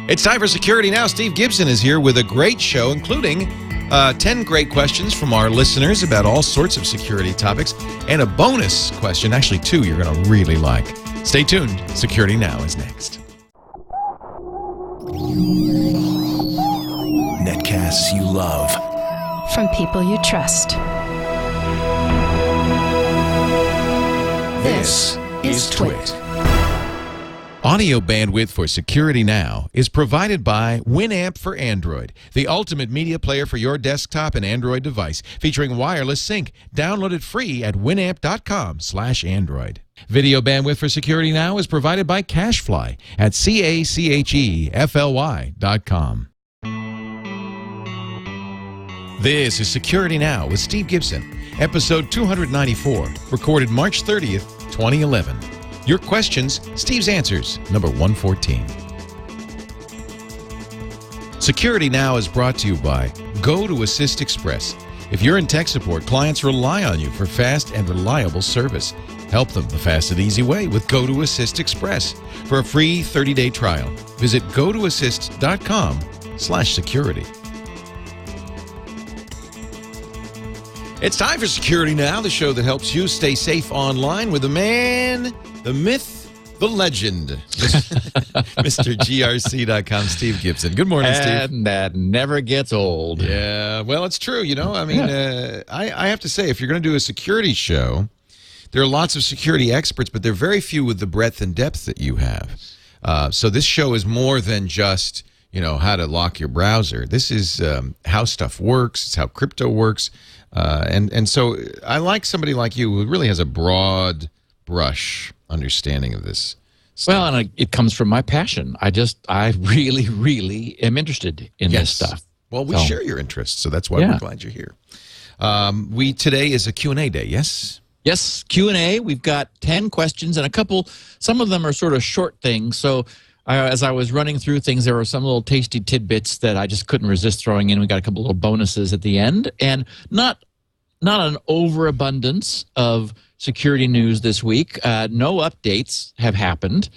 It's time for Security Now. Steve Gibson is here with a great show, including 10 great questions from our listeners about all sorts of security topics, and a bonus question, actually 2 you're going to really like. Stay tuned. Security Now is next. Netcasts you love. From people you trust. This is Twit. Audio bandwidth for Security Now is provided by Winamp for Android, the ultimate media player for your desktop and Android device, featuring wireless sync. Download it free at winamp.com/Android. Video bandwidth for Security Now is provided by CacheFly at CacheFly.com. This is Security Now with Steve Gibson, episode 294, recorded March 30th, 2011. Your questions, Steve's answers, number 114. Security Now is brought to you by GoToAssist Express. If you're in tech support, clients rely on you for fast and reliable service. Help them the fast and easy way with GoToAssist Express. For a free 30-day trial, visit gotoassist.com/security. It's time for Security Now, the show that helps you stay safe online with the man, the myth, the legend, Mr. GRC.com, Steve Gibson. Good morning, Steve. And that never gets old. Yeah, well, it's true. You know, I mean, I have to say, if you're going to do a security show, there are lots of security experts, but there are very few with the breadth and depth that you have. So this show is more than just, you know, how to lock your browser. This is how stuff works. It's how crypto works. And so I like somebody like you who really has a broad brush understanding of this stuff. Well, and it comes from my passion. I really, really am interested in this stuff. Well, we share your interests, so that's why we're glad you're here. Today is a Q&A day, yes? Yes, Q&A. We've got 10 questions and a couple, some of them are sort of short things. So as I was running through things, there were some little tasty tidbits that I just couldn't resist throwing in. We got a couple little bonuses at the end, and not an overabundance of security news this week. No updates have happened.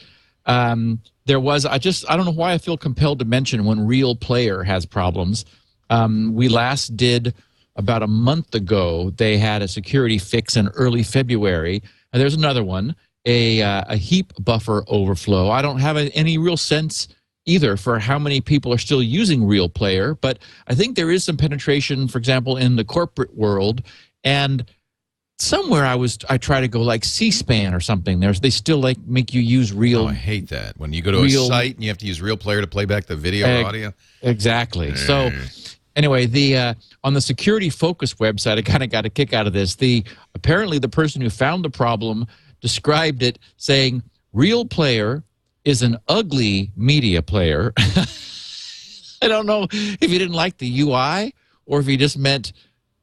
There was, I don't know why I feel compelled to mention when Real Player has problems. We last did about a month ago. They had a security fix in early February. And there's another one. A heap buffer overflow. I don't have any real sense either for how many people are still using Real Player, but I think there is some penetration, for example, in the corporate world. And somewhere I try to go like C-SPAN or something. They still like make you use Real. Oh, I hate that. When you go to a site and you have to use Real Player to play back the video or audio. Exactly. So anyway, on the Security Focus website, I kind of got a kick out of this. Apparently the person who found the problem described it saying, Real Player is an ugly media player. I don't know if he didn't like the UI or if he just meant,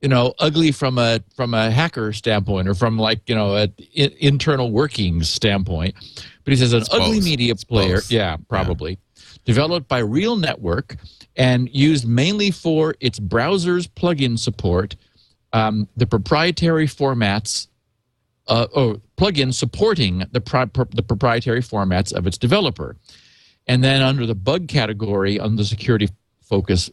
you know, ugly from a hacker standpoint or from like, you know, an internal workings standpoint. But he says an ugly media player. Yeah, probably. Yeah. Developed by Real Network and used mainly for its browser's plugin support, the proprietary formats plugin supporting the proprietary formats of its developer. And then under the bug category on the Security Focus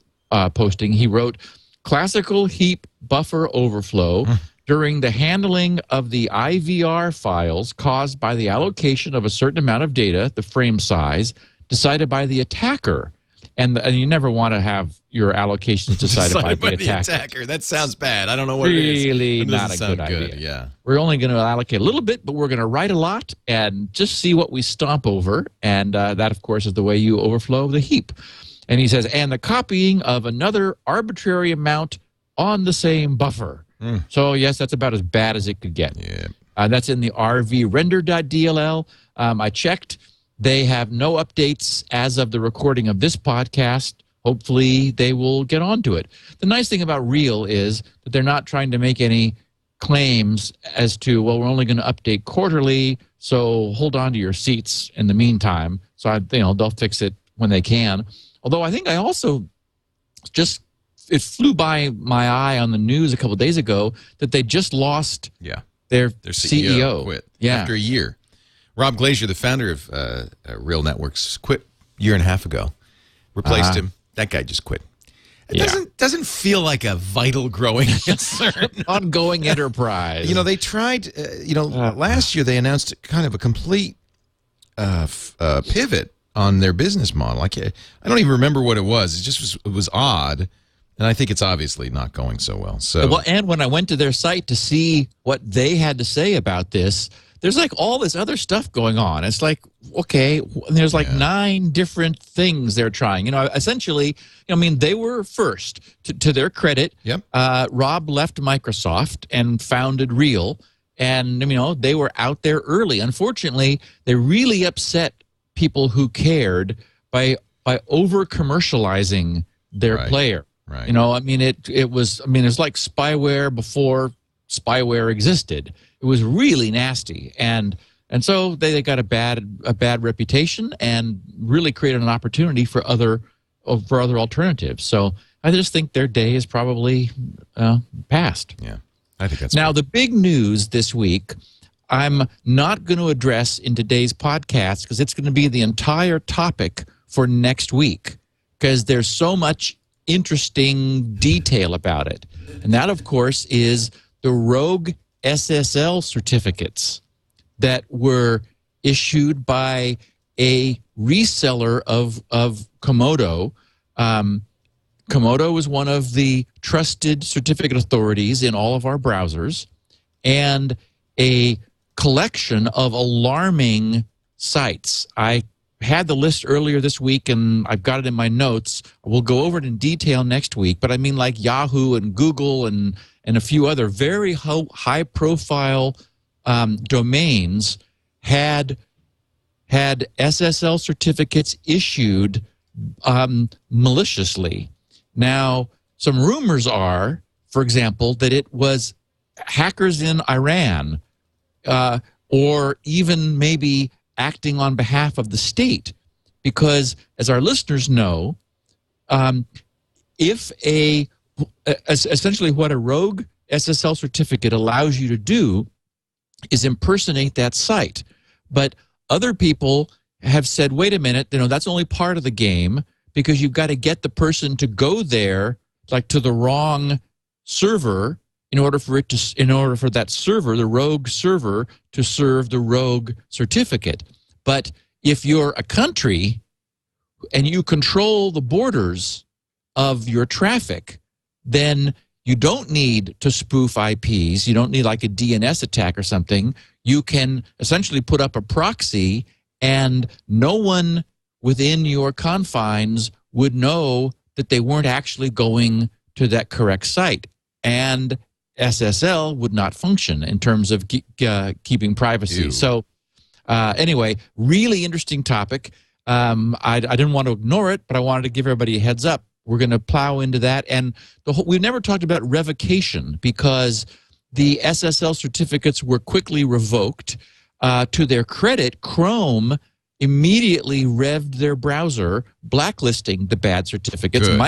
posting, he wrote, classical heap buffer overflow during the handling of the IVR files caused by the allocation of a certain amount of data, the frame size, decided by the attacker. And you never want to have your allocations decided by the attacker. That sounds bad. I don't know what it is. Really not a good idea. Yeah. We're only going to allocate a little bit, but we're going to write a lot and just see what we stomp over. And that, of course, is the way you overflow the heap. And he says, and the copying of another arbitrary amount on the same buffer. So, yes, that's about as bad as it could get. Yeah. That's in the rvrender.dll. I checked. They have no updates as of the recording of this podcast. Hopefully, they will get onto it. The nice thing about Real is that they're not trying to make any claims as to, well, we're only going to update quarterly, so hold on to your seats in the meantime. So, they'll fix it when they can. Although I think I also it flew by my eye on the news a couple of days ago that they just lost their CEO. Quit after a year. Rob Glazier, the founder of Real Networks, quit a year and a half ago. replaced him. That guy just quit. It doesn't feel like a vital growing concern. Ongoing enterprise. They tried, last year they announced kind of a complete pivot on their business model. I don't even remember what it was. It was odd. And I think it's obviously not going so well. And when I went to their site to see what they had to say about this, there's like all this other stuff going on. It's like, okay, there's like 9 different things they're trying. Essentially, they were first. To their credit, Rob left Microsoft and founded Real. And, they were out there early. Unfortunately, they really upset people who cared by over-commercializing their player. Right. It was like spyware before spyware existed. It was really nasty, and so they got a bad reputation and really created an opportunity for other alternatives. So I just think their day is probably past. Yeah, I think that's now the big news this week. I'm not going to address in today's podcast because it's going to be the entire topic for next week because there's so much interesting detail about it. And that, of course, is the rogue SSL certificates that were issued by a reseller of Komodo. Komodo is one of the trusted certificate authorities in all of our browsers, and a collection of alarming sites. I had the list earlier this week, and I've got it in my notes. We'll go over it in detail next week, but I mean like Yahoo and Google and a few other very high-profile domains had SSL certificates issued maliciously. Now, some rumors are, for example, that it was hackers in Iran or even maybe acting on behalf of the state, because as our listeners know, essentially what a rogue SSL certificate allows you to do is impersonate that site. But other people have said, wait a minute, that's only part of the game because you've got to get the person to go there, like to the wrong server, in order for that server, the rogue server, to serve the rogue certificate. But if you're a country and you control the borders of your traffic, then you don't need to spoof IPs. You don't need like a DNS attack or something. You can essentially put up a proxy and no one within your confines would know that they weren't actually going to that correct site. And SSL would not function in terms of keeping privacy. Ew. So anyway, really interesting topic. I didn't want to ignore it, but I wanted to give everybody a heads up. We're going to plow into that. And we've never talked about revocation because the SSL certificates were quickly revoked. To their credit, Chrome immediately revved their browser, blacklisting the bad certificates. Good.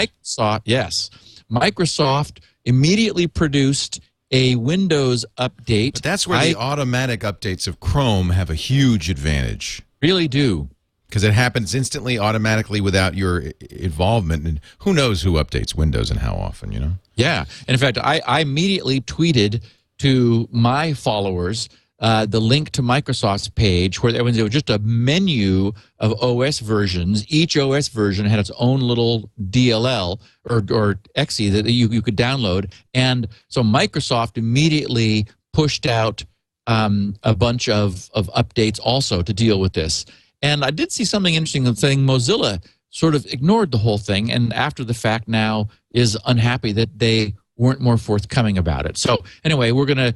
Microsoft immediately produced a Windows update. But that's where the automatic updates of Chrome have a huge advantage. Really do. Because it happens instantly, automatically, without your involvement. And who knows who updates Windows and how often, Yeah. And in fact, I immediately tweeted to my followers the link to Microsoft's page where there was just a menu of OS versions. Each OS version had its own little DLL or exe that you could download. And so Microsoft immediately pushed out a bunch of updates also to deal with this. And I did see something interesting saying Mozilla sort of ignored the whole thing and after the fact now is unhappy that they weren't more forthcoming about it. So anyway, we're gonna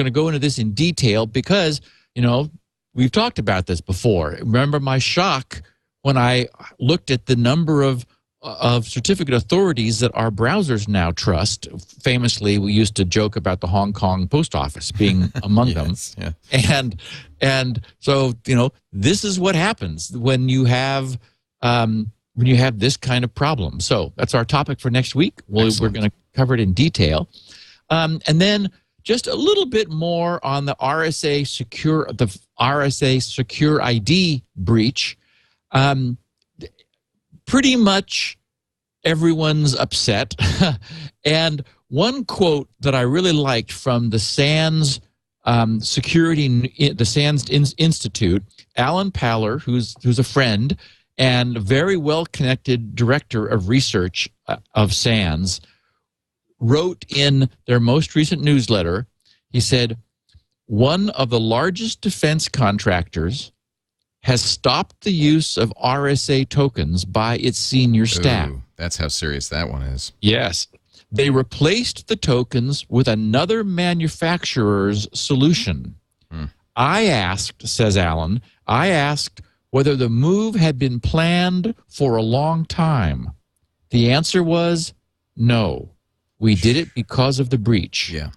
go into this in detail because we've talked about this before. Remember my shock when I looked at the number of certificate authorities that our browsers now trust. Famously, we used to joke about the Hong Kong post office being among them. Yeah. And so this is what happens when you have this kind of problem. So that's our topic for next week. We're going to cover it in detail. And then just a little bit more on the RSA SecurID breach. pretty much everyone's upset. And one quote that I really liked from the SANS Institute, Alan Paller, who's a friend and very well-connected director of research of SANS, wrote in their most recent newsletter, he said, one of the largest defense contractors has stopped the use of RSA tokens by its senior staff. Ooh, that's how serious that one is. Yes. They replaced the tokens with another manufacturer's solution. I asked, says Alan, whether the move had been planned for a long time. The answer was no. We did it because of the breach. Yeah.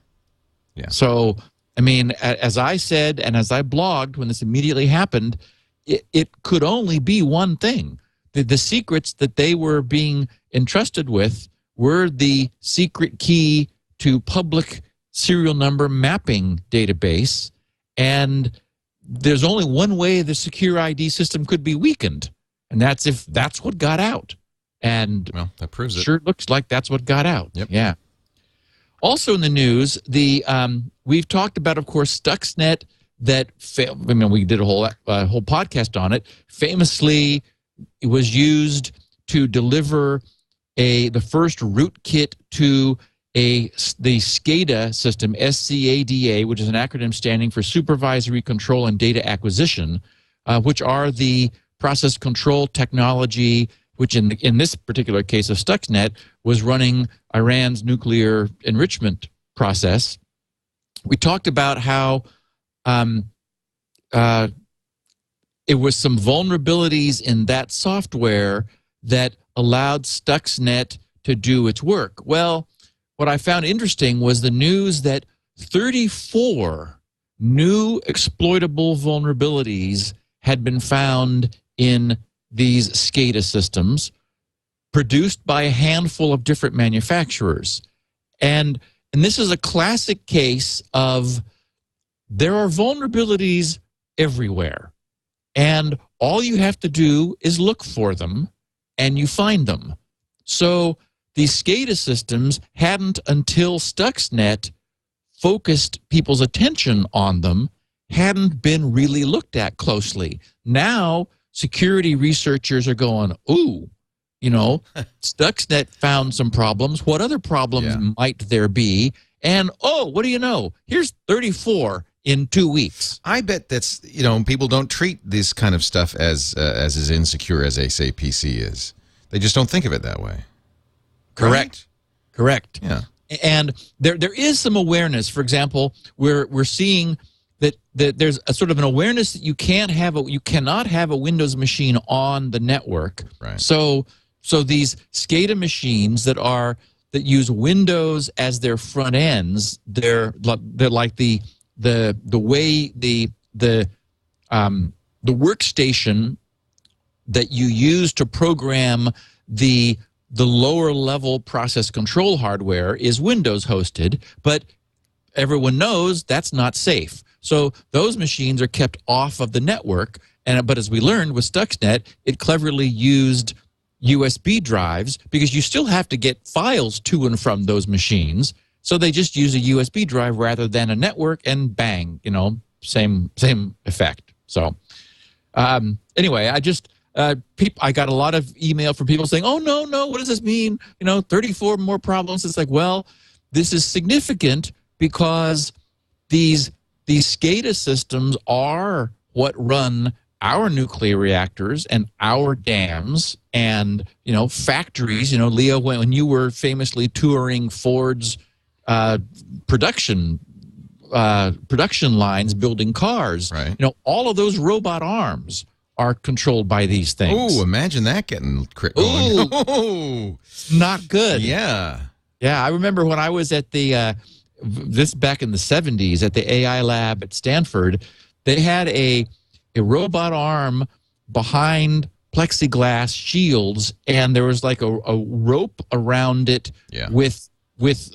So, I mean, as I said and as I blogged when this immediately happened, it could only be one thing. The secrets that they were being entrusted with were the secret key to public serial number mapping database, and there's only one way the SecurID system could be weakened, and that's if that's what got out. And well, that proves it. Sure looks like that's what got out. Yep. Yeah. Also in the news, we've talked about, of course, Stuxnet that failed. I mean, we did a whole podcast on it. Famously, it was used to deliver the first rootkit to the SCADA system, SCADA, which is an acronym standing for Supervisory Control and Data Acquisition, which are the process control technology, which in this particular case of Stuxnet was running Iran's nuclear enrichment process. We talked about how it was some vulnerabilities in that software that allowed Stuxnet to do its work. Well, what I found interesting was the news that 34 new exploitable vulnerabilities had been found in these SCADA systems produced by a handful of different manufacturers. And this is a classic case of there are vulnerabilities everywhere. And all you have to do is look for them, and you find them. So these SCADA systems hadn't, until Stuxnet focused people's attention on them, hadn't been really looked at closely. Now, security researchers are going, ooh, Stuxnet found some problems. What other problems might there be? And, oh, what do you know? Here's 34 in 2 weeks. I bet that's, people don't treat this kind of stuff as insecure as ASAPC is. They just don't think of it that way. Correct. Right? Correct. Yeah. And there is some awareness. For example, we're seeing that there's a sort of an awareness that you cannot have a Windows machine on the network. Right. So these SCADA machines that use Windows as their front ends, they're like the way the workstation that you use to program the lower level process control hardware is Windows hosted, but everyone knows that's not safe. So those machines are kept off of the network. But as we learned with Stuxnet, it cleverly used USB drives because you still have to get files to and from those machines. So they just use a USB drive rather than a network, and bang, same effect. So anyway, I got a lot of email from people saying, oh, no, what does this mean? 34 more problems. It's like, well, this is significant because these SCADA systems are what run our nuclear reactors and our dams and, factories. Leo, when you were famously touring Ford's production lines building cars, right. All of those robot arms are controlled by these things. Oh, imagine that getting Ooh, not good. Yeah. Yeah, I remember when I was at this back in the 70s at the AI lab at Stanford, they had a robot arm behind plexiglass shields, and there was like a rope around it with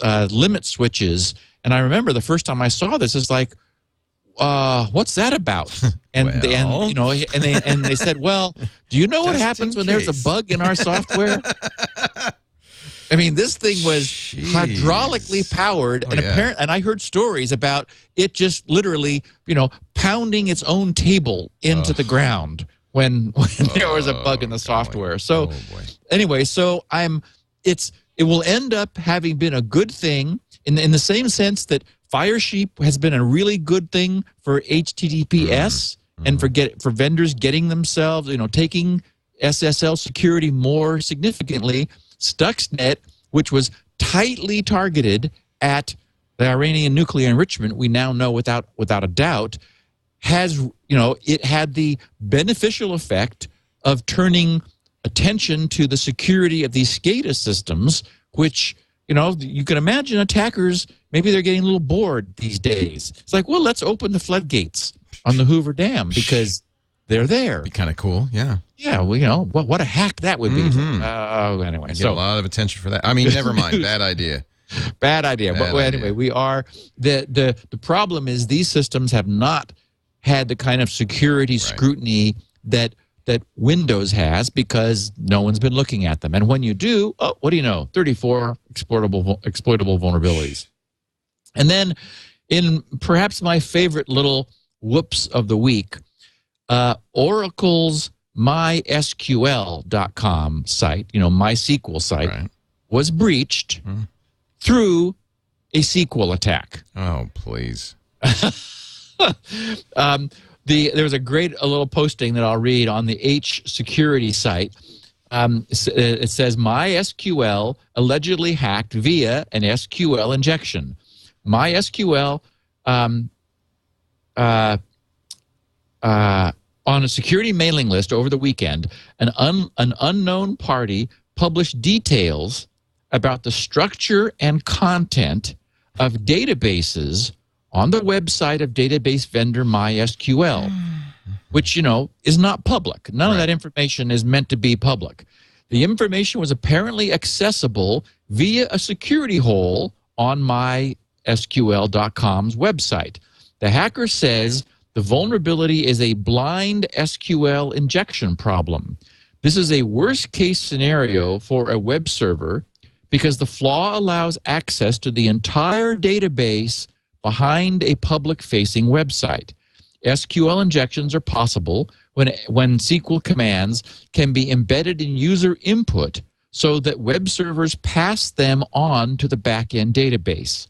limit switches. And I remember the first time I saw this, it's like, what's that about? And they said, well, do you know what happens when there's a bug in our software? I mean, this thing was hydraulically powered, and I heard stories about it just literally, pounding its own table into the ground when there was a bug in the software. So, anyway, so it will end up having been a good thing in the same sense that Firesheep has been a really good thing for HTTPS and for vendors getting themselves, taking SSL security more significantly. Stuxnet, which was tightly targeted at the Iranian nuclear enrichment, we now know without a doubt, has, it had the beneficial effect of turning attention to the security of these SCADA systems, which, you can imagine attackers, maybe they're getting a little bored these days. It's like, well, let's open the floodgates on the Hoover Dam because they're there. Be kind of cool, yeah. Yeah, well, what a hack that would be. Anyway, get a lot of attention for that. I mean, never mind. Bad idea. Bad idea. But anyway, we are the problem is these systems have not had the kind of security scrutiny that Windows has because no one's been looking at them. And when you do, what do you know? 34 exploitable vulnerabilities. And then, in perhaps my favorite little whoops of the week, Oracle's MySQL.com site, MySQL site, was breached through a SQL attack. Oh, please. There was a little posting that I'll read on the H security site. It says, MySQL allegedly hacked via an SQL injection. MySQL on a security mailing list over the weekend, an unknown party published details about the structure and content of databases on the website of database vendor MySQL, which, is not public. None of that information is meant to be public. The information was apparently accessible via a security hole on MySQL.com's website. The hacker says the vulnerability is a blind SQL injection problem. This is a worst-case scenario for a web server because the flaw allows access to the entire database behind a public-facing website. SQL injections are possible when SQL commands can be embedded in user input so that web servers pass them on to the back-end database.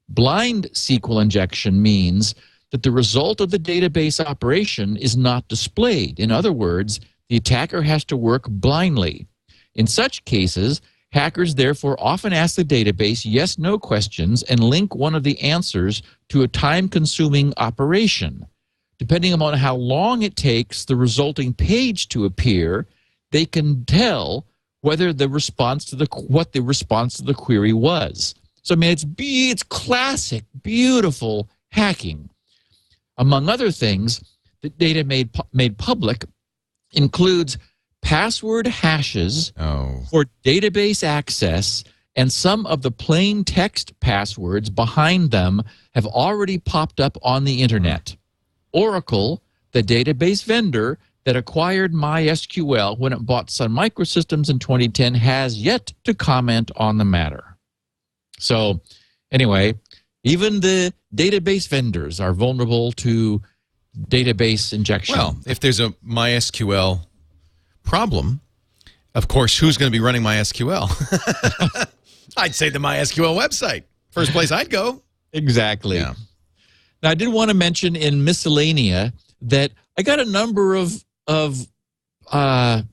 Blind SQL injection means that the result of the database operation is not displayed. In other words, the attacker has to work blindly. In such cases, hackers therefore often ask the database yes-no questions and link one of the answers to a time-consuming operation. Depending upon how long it takes the resulting page to appear, they can tell whether what the response to the query was. So, I mean, it's classic, beautiful hacking. Among other things, the data made public includes password hashes for database access, and some of the plain text passwords behind them have already popped up on the internet. Oracle, the database vendor that acquired MySQL when it bought Sun Microsystems in 2010, has yet to comment on the matter. So, anyway, even the database vendors are vulnerable to database injection. Well, if there's a MySQL problem, of course, who's going to be running MySQL? I'd say the MySQL website. First place I'd go. Exactly. Yeah. Now, I did want to mention in Miscellanea that I got a number of I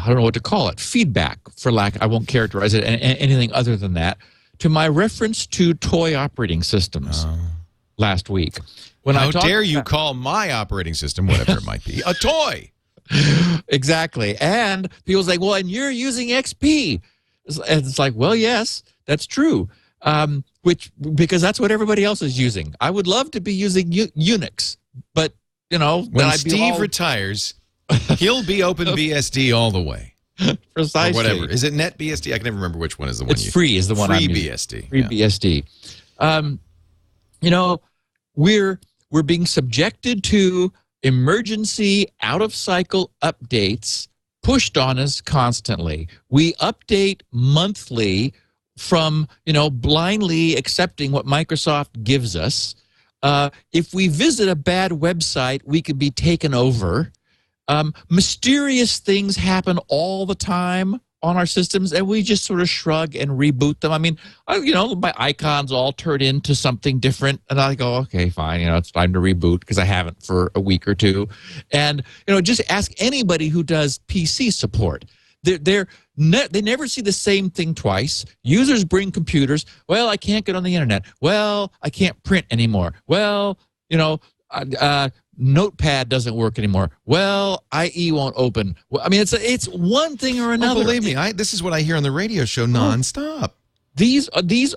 don't know what to call it, feedback, for lack, I won't characterize it anything other than that, to my reference to toy operating systems last week. How dare you call my operating system, whatever it might be, a toy? Exactly. And people say, well, and you're using XP. And it's like, well, yes, that's true. Because that's what everybody else is using. I would love to be using Unix, but, when Steve retires, he'll be OpenBSD all the way. Precisely. Or whatever. Is it NetBSD? I can never remember which one is the one. It's free is the one I'm using. FreeBSD. FreeBSD. you know, we're being subjected to emergency out-of-cycle updates pushed on us constantly. We update monthly from, blindly accepting what Microsoft gives us. If we visit a bad website, we could be taken over. Mysterious things happen all the time on our systems, and we just sort of shrug and reboot them. I mean, my icons all turn into something different, and I go, okay, fine, it's time to reboot because I haven't for a week or two. And, just ask anybody who does PC support. They never see the same thing twice. Users bring computers. Well, I can't get on the internet. Well, I can't print anymore. Well, Notepad doesn't work anymore. Well, IE won't open. Well, I mean, it's one thing or another. Oh, believe me, this is what I hear on the radio show nonstop. These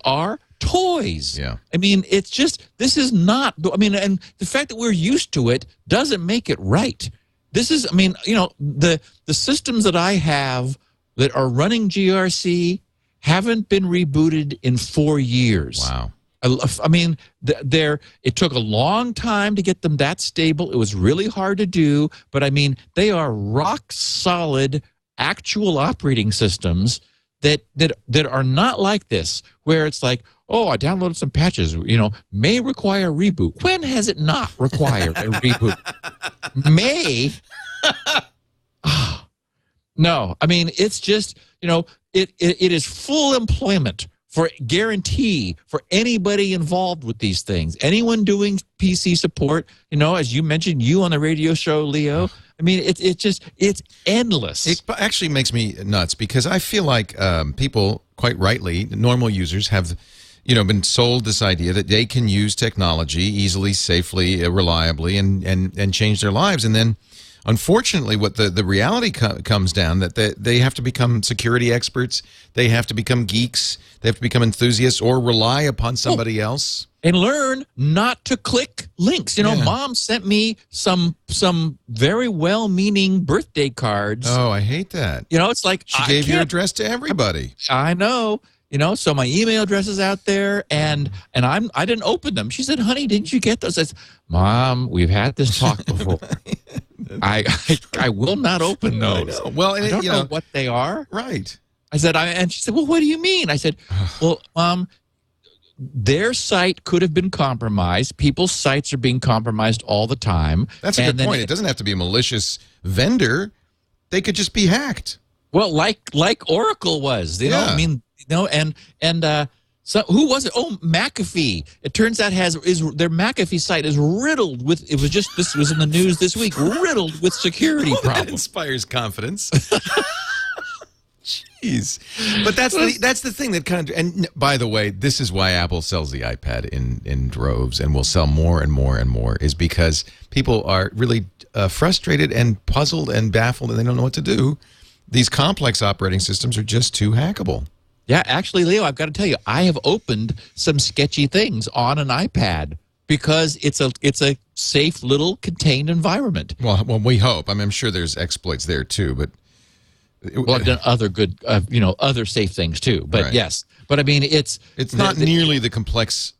are toys. Yeah. I mean, it's just, this is not, and the fact that we're used to it doesn't make it right. This is, the systems that I have that are running GRC haven't been rebooted in 4 years. Wow. It took a long time to get them that stable. It was really hard to do, but they are rock solid actual operating systems that are not like this, where it's like, oh, I downloaded some patches, may require a reboot. When has it not required a reboot? May? No, it's just, it is full employment for guarantee for anybody involved with these things. Anyone doing PC support, as you mentioned, you on the radio show, Leo. It's endless. It actually makes me nuts because I feel like people, quite rightly, normal users have, been sold this idea that they can use technology easily, safely, reliably, and change their lives. And then, unfortunately, what the reality comes down that they have to become security experts, they have to become geeks, they have to become enthusiasts, or rely upon somebody else. And learn not to click links. Mom sent me some very well-meaning birthday cards. Oh, I hate that. It's like she gave your address to everybody. I know. So my email address is out there, and I didn't open them. She said, "Honey, didn't you get those?" I said, "Mom, we've had this talk before. I will not open those." Well, I don't know what they are. Right. I said, and she said, "Well, what do you mean?" I said, "Well, their site could have been compromised. People's sites are being compromised all the time." That's a good point. It doesn't have to be a malicious vendor. They could just be hacked. Well, like Oracle was, so who was it? Oh, McAfee. It turns out their McAfee site is riddled with. This was in the news this week. Riddled with security problems. That inspires confidence. Jeez, but that's the thing that kind of. And by the way, this is why Apple sells the iPad in droves and will sell more and more and more. Is because people are really frustrated and puzzled and baffled, and they don't know what to do. These complex operating systems are just too hackable. Yeah, actually, Leo, I've got to tell you, I have opened some sketchy things on an iPad because it's a safe little contained environment. Well, we hope. I'm sure there's exploits there too, but I've done other good, other safe things too. But right. Yes, but it's not nearly the complex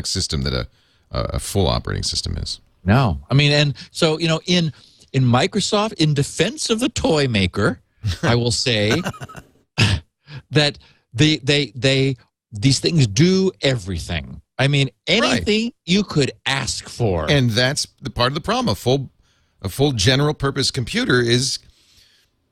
system that a full operating system is. No, and so in Microsoft, in defense of the toy maker, I will say that these things do everything. Anything right. You could ask for, and that's the part of the problem. A full general purpose computer is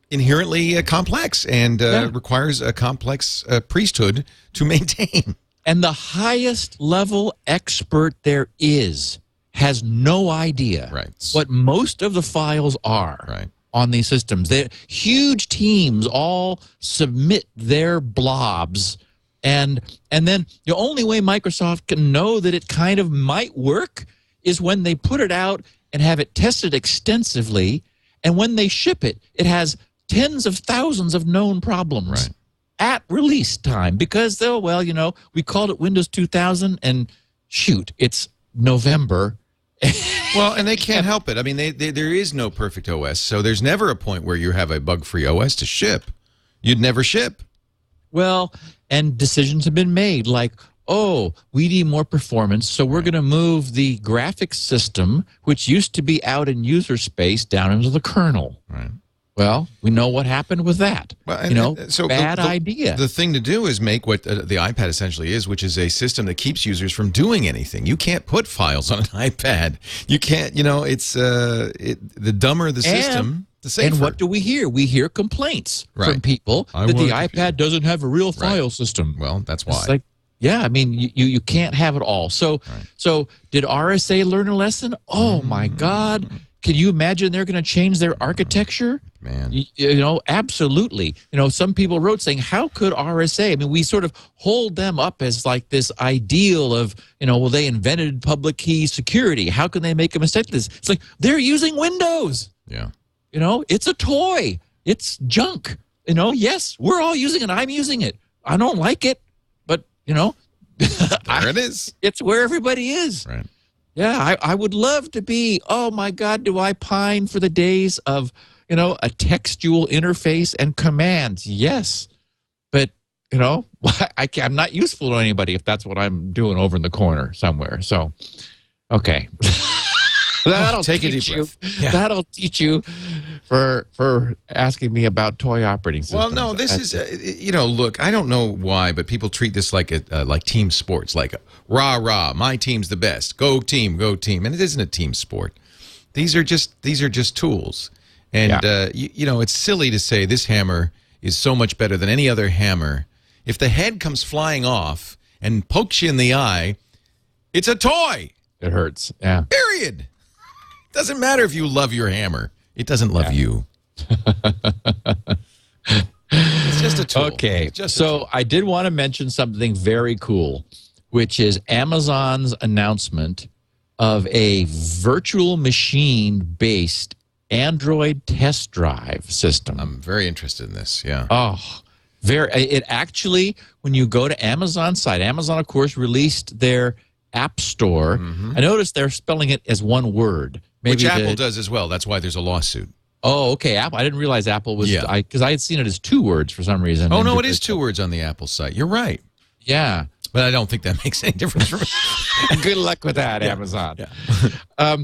inherently complex and requires a complex priesthood to maintain. And the highest level expert there is has no idea what most of the files are. Right. On these systems. Huge teams all submit their blobs, and then the only way Microsoft can know that it kind of might work is when they put it out and have it tested extensively, and when they ship it, it has tens of thousands of known problems at release time because, we called it Windows 2000, and shoot, it's November. Well, and they can't help it. There is no perfect OS, so there's never a point where you have a bug-free OS to ship. You'd never ship. Well, and decisions have been made like, oh, we need more performance, so we're going to move the graphics system, which used to be out in user space, down into the kernel. Right. Well, we know what happened with that. Well, so bad idea. The thing to do is make what the iPad essentially is, which is a system that keeps users from doing anything. You can't put files on an iPad. You can't, it's the dumber the system, the safer. And what do we hear? We hear complaints from people that the iPad doesn't have a real file system. Well, that's why. It's like, yeah, I mean, you can't have it all. So, so did RSA learn a lesson? Oh, my God. Can you imagine they're going to change their architecture? Man. Absolutely. Some people wrote saying, how could RSA? I mean, we sort of hold them up as like this ideal of, well, they invented public key security. How can they make a mistake like this? It's like, they're using Windows. Yeah. It's a toy. It's junk. Yes, we're all using it. I'm using it. I don't like it, but, there it is. It's where everybody is. Right. Yeah, I would love to be, oh, my God, do I pine for the days of, a textual interface and commands. Yes. But, I'm not useful to anybody if that's what I'm doing over in the corner somewhere. So, okay. That'll take a teach deep you. breath. Yeah. That'll teach you for asking me about toy operating systems. Well, no, this is, look, I don't know why, but people treat this like team sports, like rah, my team's the best. Go team. And it isn't a team sport. These are just tools. And, it's silly to say this hammer is so much better than any other hammer. If the head comes flying off and pokes you in the eye, it's a toy. It hurts. Yeah. Period. Doesn't matter if you love your hammer. It doesn't love you. It's just a tool. Okay. So I did want to mention something very cool, which is Amazon's announcement of a virtual machine-based Android test drive system. I'm very interested in this. Yeah. Oh, it actually, when you go to Amazon's site, Amazon, of course, released their App Store. I noticed they're spelling it as one word. Which Apple does as well. That's why there's a lawsuit. Oh, okay. Apple. I didn't realize Apple was, because I had seen it as two words for some reason. Oh, no, it is two words on the Apple site. You're right. Yeah. But I don't think that makes any difference for me. Good luck with that, Amazon. Yeah.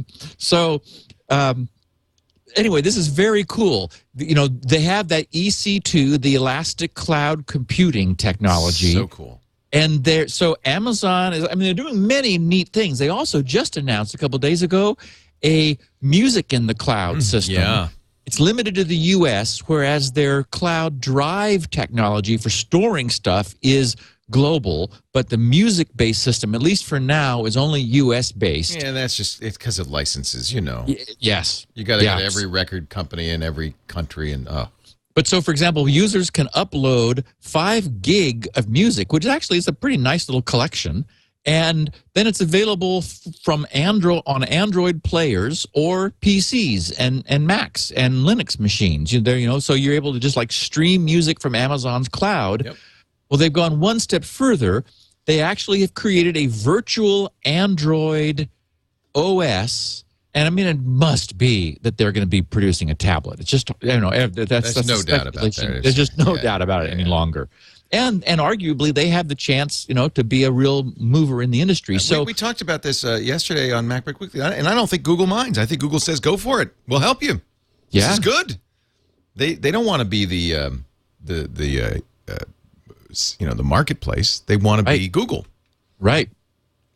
Anyway, this is very cool. They have that EC2, the elastic cloud computing technology. So cool. And so Amazon is, they're doing many neat things. They also just announced a couple of days ago a music in the cloud system. Yeah. It's limited to the U.S., whereas their cloud drive technology for storing stuff is global, but the music-based system, at least for now, is only U.S.-based. Yeah, it's because of licenses, Yes. You got to get every record company in every country and But so, for example, users can upload 5 gig of music, which actually is a pretty nice little collection, and then it's available from on Android players or PCs and Macs and Linux machines. So you're able to just like stream music from Amazon's cloud. Yep. Well, they've gone one step further. They actually have created a virtual Android OS. And it must be that they're going to be producing a tablet. It's just, that's no doubt about that. There's just no doubt about it any longer. And arguably, they have the chance, to be a real mover in the industry. So we talked about this yesterday on MacBook Weekly, and I don't think Google minds. I think Google says, "Go for it. We'll help you." Yeah. This is good. They don't want to be the marketplace. They want to be Google. Right.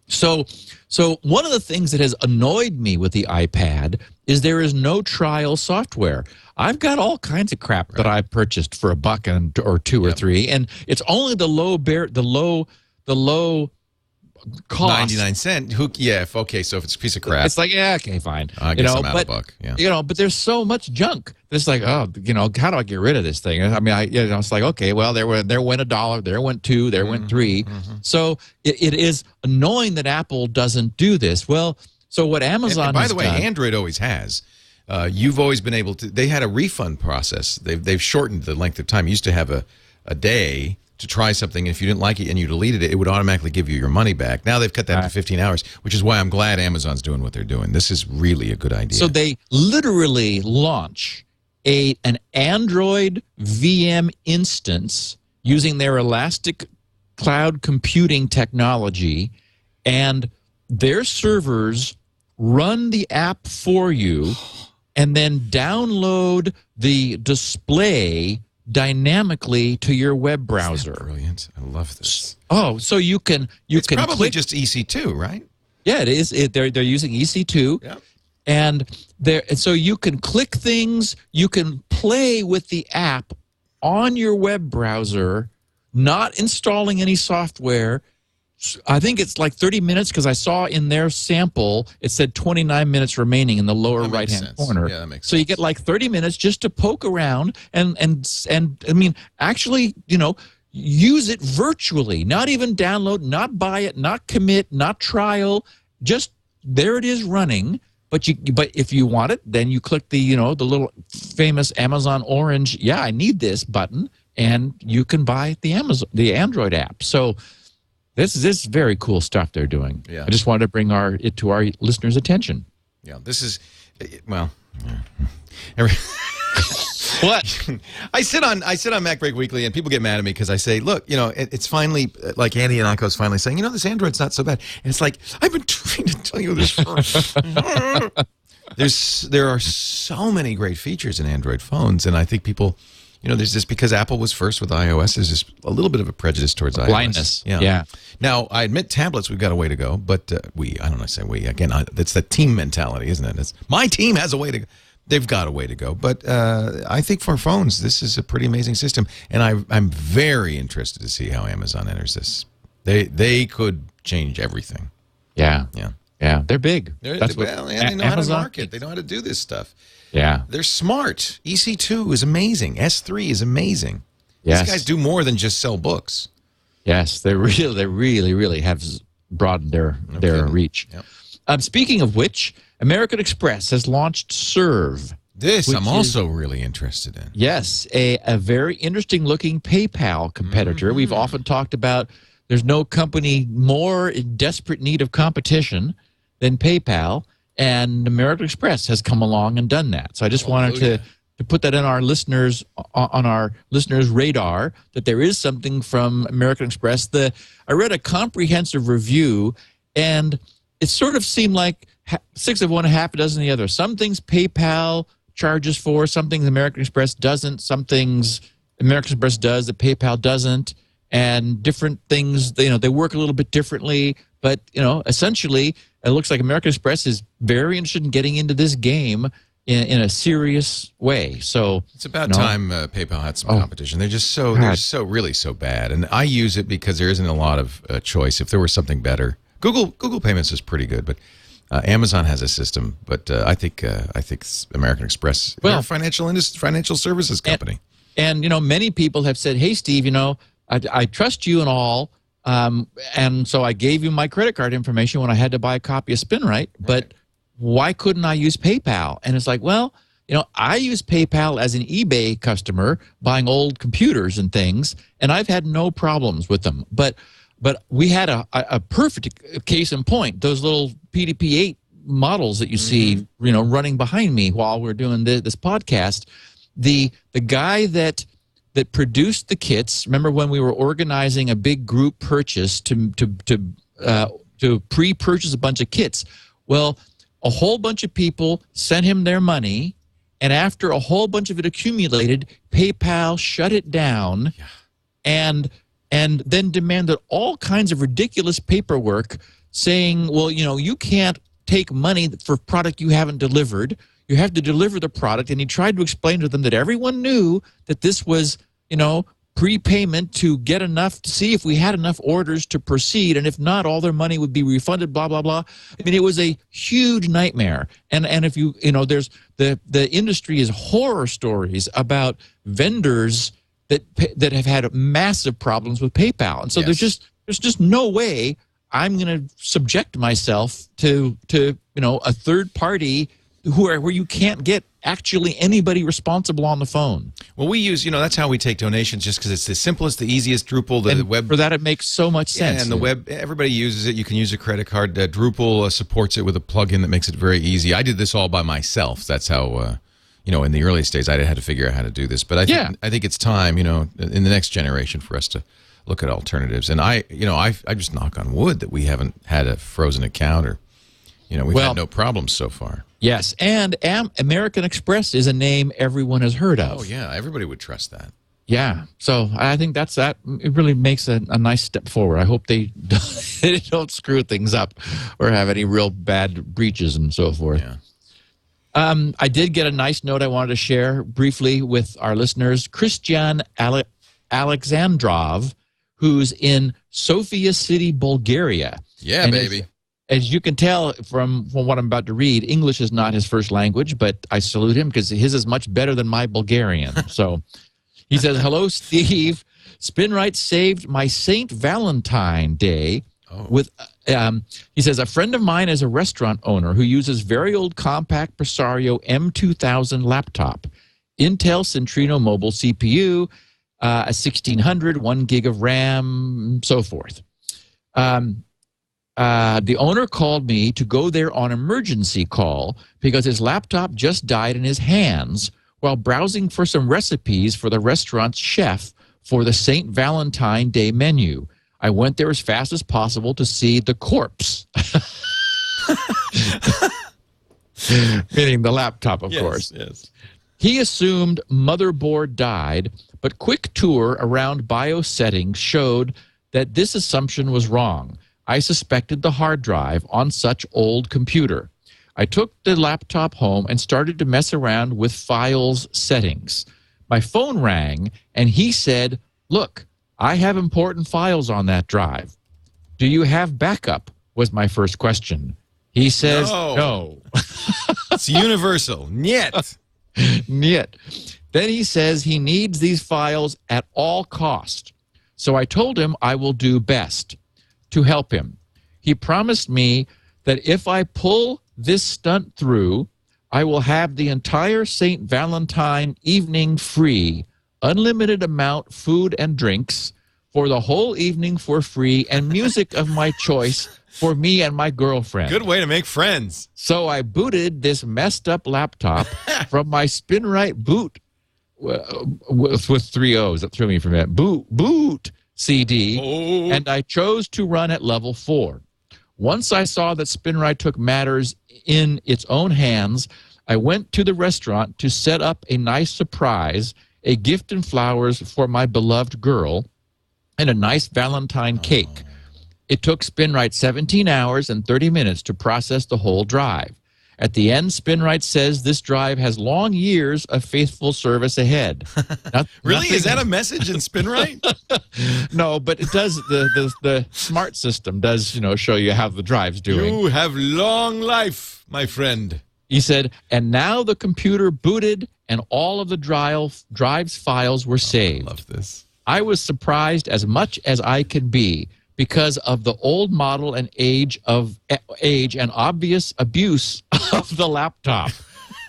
So one of the things that has annoyed me with the iPad is there is no trial software. I've got all kinds of crap that I purchased for $1 or $2 or $3, and it's only the low cost. 99 cents. Okay, so if it's a piece of crap. It's like, okay, fine. I guess I'm out $1. Yeah. But there's so much junk. It's like, how do I get rid of this thing? It's like, okay, well, there went $1, there went $2, there went $3. So it is annoying that Apple doesn't do this. Well, so what Amazon and by the way, done, Android always has. You've always been able to. They had a refund process. They've shortened the length of time. You used to have a day to try something. If you didn't like it and you deleted it, it would automatically give you your money back. Now they've cut that to 15 hours, which is why I'm glad Amazon's doing what they're doing. This is really a good idea. So they literally launch an Android VM instance using their elastic cloud computing technology, and their servers run the app for you and then download the display dynamically to your web browser. Isn't that brilliant. I love this. Oh, so you can It's can probably click. just EC2, right? Yeah, it is. They're using EC2, Yep. and so you can click things. You can play with the app on your web browser, not installing any software. I think it's like 30 minutes because I saw in their sample it said 29 minutes remaining in the lower That makes right-hand sense. corner. Yeah, that makes so you sense. get like 30 minutes just to poke around and I mean, actually, use it virtually. Not even download, not buy it, not commit, not trial. Just there it is running. But if you want it, then you click the the little famous Amazon orange "Yeah, I need this" button, and you can buy the Android app. So this is very cool stuff they're doing. Yeah. I just wanted to bring it to our listeners' attention. Yeah, this is, well, What? I sit on MacBreak Weekly, and people get mad at me because I say, look, it's finally, like Andy and Anko's finally saying, this Android's not so bad. And it's like, I've been trying to tell you this for... There are so many great features in Android phones, and I think people, there's just, because Apple was first with iOS, there's just a little bit of a prejudice towards iOS. Blindness. Yeah. Now, I admit tablets, we've got a way to go, but I don't know, say we, again, that's that team mentality, isn't it? It's, my team has a way to go. They've got a way to go, but I think for phones, this is a pretty amazing system, and I'm very interested to see how Amazon enters this. They could change everything. Yeah. They're big. And they know how to market. They know how to do this stuff. Yeah. They're smart. EC2 is amazing. S3 is amazing. Yes. These guys do more than just sell books. Yes, they really have broadened their reach. Yep. Speaking of which, American Express has launched Serve. This which I'm also really interested in. Yes, a very interesting looking PayPal competitor. We've often talked about there's no company more in desperate need of competition than PayPal, and American Express has come along and done that. So I just wanted to put that on our listeners' radar that there is something from American Express. I read a comprehensive review, and it sort of seemed like six of one, half a dozen of the other. Some things PayPal charges for, some things American Express doesn't, some things American Express does that PayPal doesn't, and different things, they work a little bit differently. But, essentially, it looks like American Express is very interested in getting into this game in a serious way. So it's about time PayPal had some competition. They're just really so bad. And I use it because there isn't a lot of choice. If there was something better, Google Payments is pretty good, but Amazon has a system. But I think American Express, financial services company. And many people have said, "Hey, Steve, I trust you and all, and so I gave you my credit card information when I had to buy a copy of Spinrite, but why couldn't I use PayPal?" And it's like, well, I use PayPal as an eBay customer buying old computers and things, and I've had no problems with them. But we had a perfect case in point. Those little PDP-8 models that you see, running behind me while we're doing this podcast. The guy that produced the kits. Remember when we were organizing a big group purchase to pre-purchase a bunch of kits? Well, a whole bunch of people sent him their money, and after a whole bunch of it accumulated, PayPal shut it down, and then demanded all kinds of ridiculous paperwork saying, well, you can't take money for product you haven't delivered. You have to deliver the product. And he tried to explain to them that everyone knew that this was, prepayment to get enough to see if we had enough orders to proceed. And if not, all their money would be refunded, blah, blah, blah. I mean, it was a huge nightmare. And if there's the industry is horror stories about vendors that have had massive problems with PayPal. And so there's just no way I'm going to subject myself to a third party where you can't get actually anybody responsible on the phone. Well, we use, that's how we take donations, just because it's the simplest, the easiest. Drupal, the web. For that, it makes so much sense. And the web, everybody uses it. You can use a credit card. Drupal supports it with a plugin that makes it very easy. I did this all by myself. That's how, in the earliest days, I had to figure out how to do this. But I think it's time, in the next generation for us to look at alternatives. And I just knock on wood that we haven't had a frozen account, or we've had no problems so far. Yes, and American Express is a name everyone has heard of. Oh yeah, everybody would trust that. Yeah, so I think that. It really makes a nice step forward. I hope they don't screw things up or have any real bad breaches and so forth. Yeah. I did get a nice note I wanted to share briefly with our listeners. Christian Alexandrov, who's in Sofia City, Bulgaria. Yeah, and baby. As you can tell from what I'm about to read, English is not his first language, but I salute him because his is much better than my Bulgarian. So he says, "Hello, Steve. Spinrite saved my St. Valentine Day with." He says, "A friend of mine is a restaurant owner who uses very old compact Presario M2000 laptop, Intel Centrino mobile CPU, a 1600, 1 gig of RAM, so forth. The owner called me to go there on emergency call because his laptop just died in his hands while browsing for some recipes for the restaurant's chef for the St. Valentine Day menu. I went there as fast as possible to see the corpse." Meaning the laptop, of course. Yes. He assumed motherboard died, but quick tour around BIOS settings showed that this assumption was wrong. I suspected the hard drive on such old computer. I took the laptop home and started to mess around with files settings. My phone rang, and he said, "Look, I have important files on that drive. Do you have backup?" was my first question. He says, no. It's universal. Niet. Niet. Then he says he needs these files at all cost. So I told him I will do best to help him. He promised me that if I pull this stunt through, I will have the entire St. Valentine evening free, unlimited amount food and drinks for the whole evening for free, and music of my choice for me and my girlfriend. Good way to make friends. So I booted this messed up laptop from my Spinrite boot with 3 O's. That threw me for a minute. Boot CD, and I chose to run at level 4. Once I saw that Spinrite took matters in its own hands, I went to the restaurant to set up a nice surprise, a gift and flowers for my beloved girl, and a nice Valentine cake. It took Spinrite 17 hours and 30 minutes to process the whole drive. At the end, Spinrite says this drive has long years of faithful service ahead. Really? Is that a message in Spinrite? No, but it does. The smart system does, show you how the drive's doing. You have long life, my friend. He said, and now the computer booted and all of the drive's files were saved. I love this. I was surprised as much as I could be because of the old model and age and obvious abuse of the laptop.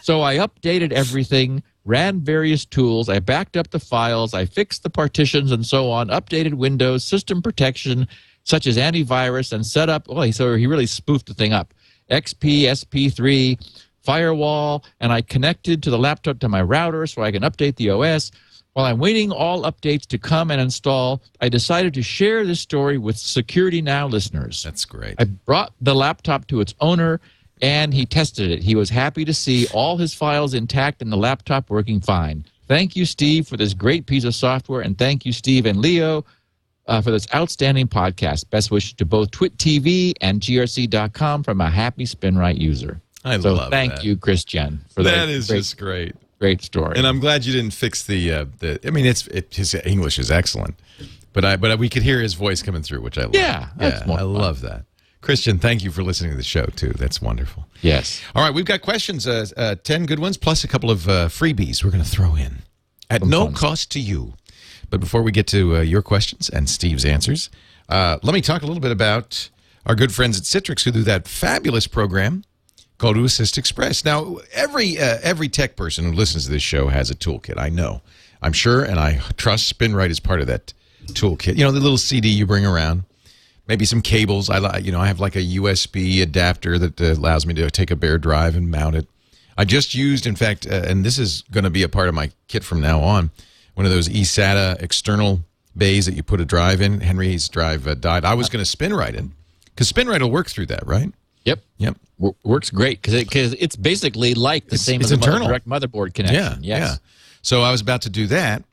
So I updated everything, ran various tools, I backed up the files, I fixed the partitions and so on, updated Windows, system protection, such as antivirus, and set up, so he really spoofed the thing up, XP, SP3, firewall, and I connected to the laptop to my router so I can update the OS. While I'm waiting all updates to come and install, I decided to share this story with Security Now listeners. That's great. I brought the laptop to its owner, and he tested it. He was happy to see all his files intact and the laptop working fine. Thank you, Steve, for this great piece of software, and thank you, Steve and Leo, for this outstanding podcast. Best wishes to both Twit TV and grc.com from a happy Spinrite user. I love that. Thank you, Christian, for that. That is just great. Great story. And I'm glad you didn't fix the I mean, his English is excellent, but we could hear his voice coming through, which I love. Yeah, that's more I fun. love that. Christian, thank you for listening to the show, too. That's wonderful. Yes. All right, we've got questions, 10 good ones, plus a couple of freebies we're going to throw in at no cost to you. But before we get to your questions and Steve's answers, let me talk a little bit about our good friends at Citrix who do that fabulous program called To Assist Express. Now, every tech person who listens to this show has a toolkit. I know. I'm sure, and I trust Spinrite is part of that toolkit. The little CD you bring around. Maybe some cables. I have like a USB adapter that allows me to take a bare drive and mount it. I just used, in fact, and this is going to be a part of my kit from now on, one of those eSATA external bays that you put a drive in. Henry's drive died. I was going to Spinrite it because Spinrite will work through that, right? Yep. Works great because it's basically like the same as a direct motherboard connection. Yeah. So I was about to do that.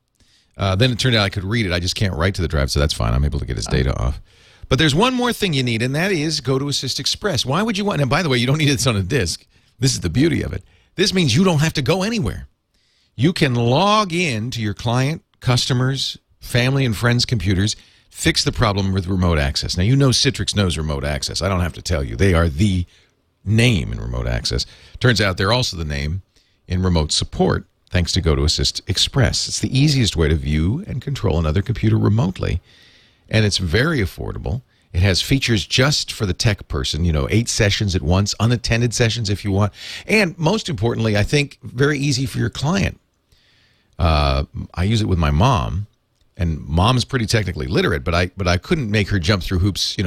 Then it turned out I could read it. I just can't write to the drive, so that's fine. I'm able to get his data off. But there's one more thing you need, and that is Go to Assist Express. Why would you want? And by the way, you don't need this on a disk. This is the beauty of it. This means you don't have to go anywhere. You can log in to your client, customers, family, and friends' computers, fix the problem with remote access. Now, you know Citrix knows remote access. I don't have to tell you. They are the name in remote access. Turns out they're also the name in remote support, thanks to Go to Assist Express. It's the easiest way to view and control another computer remotely. And it's very affordable. It has features just for the tech person, 8 sessions at once, unattended sessions if you want. And most importantly, I think very easy for your client. I use it with my mom, and mom's pretty technically literate, but I couldn't make her jump through hoops,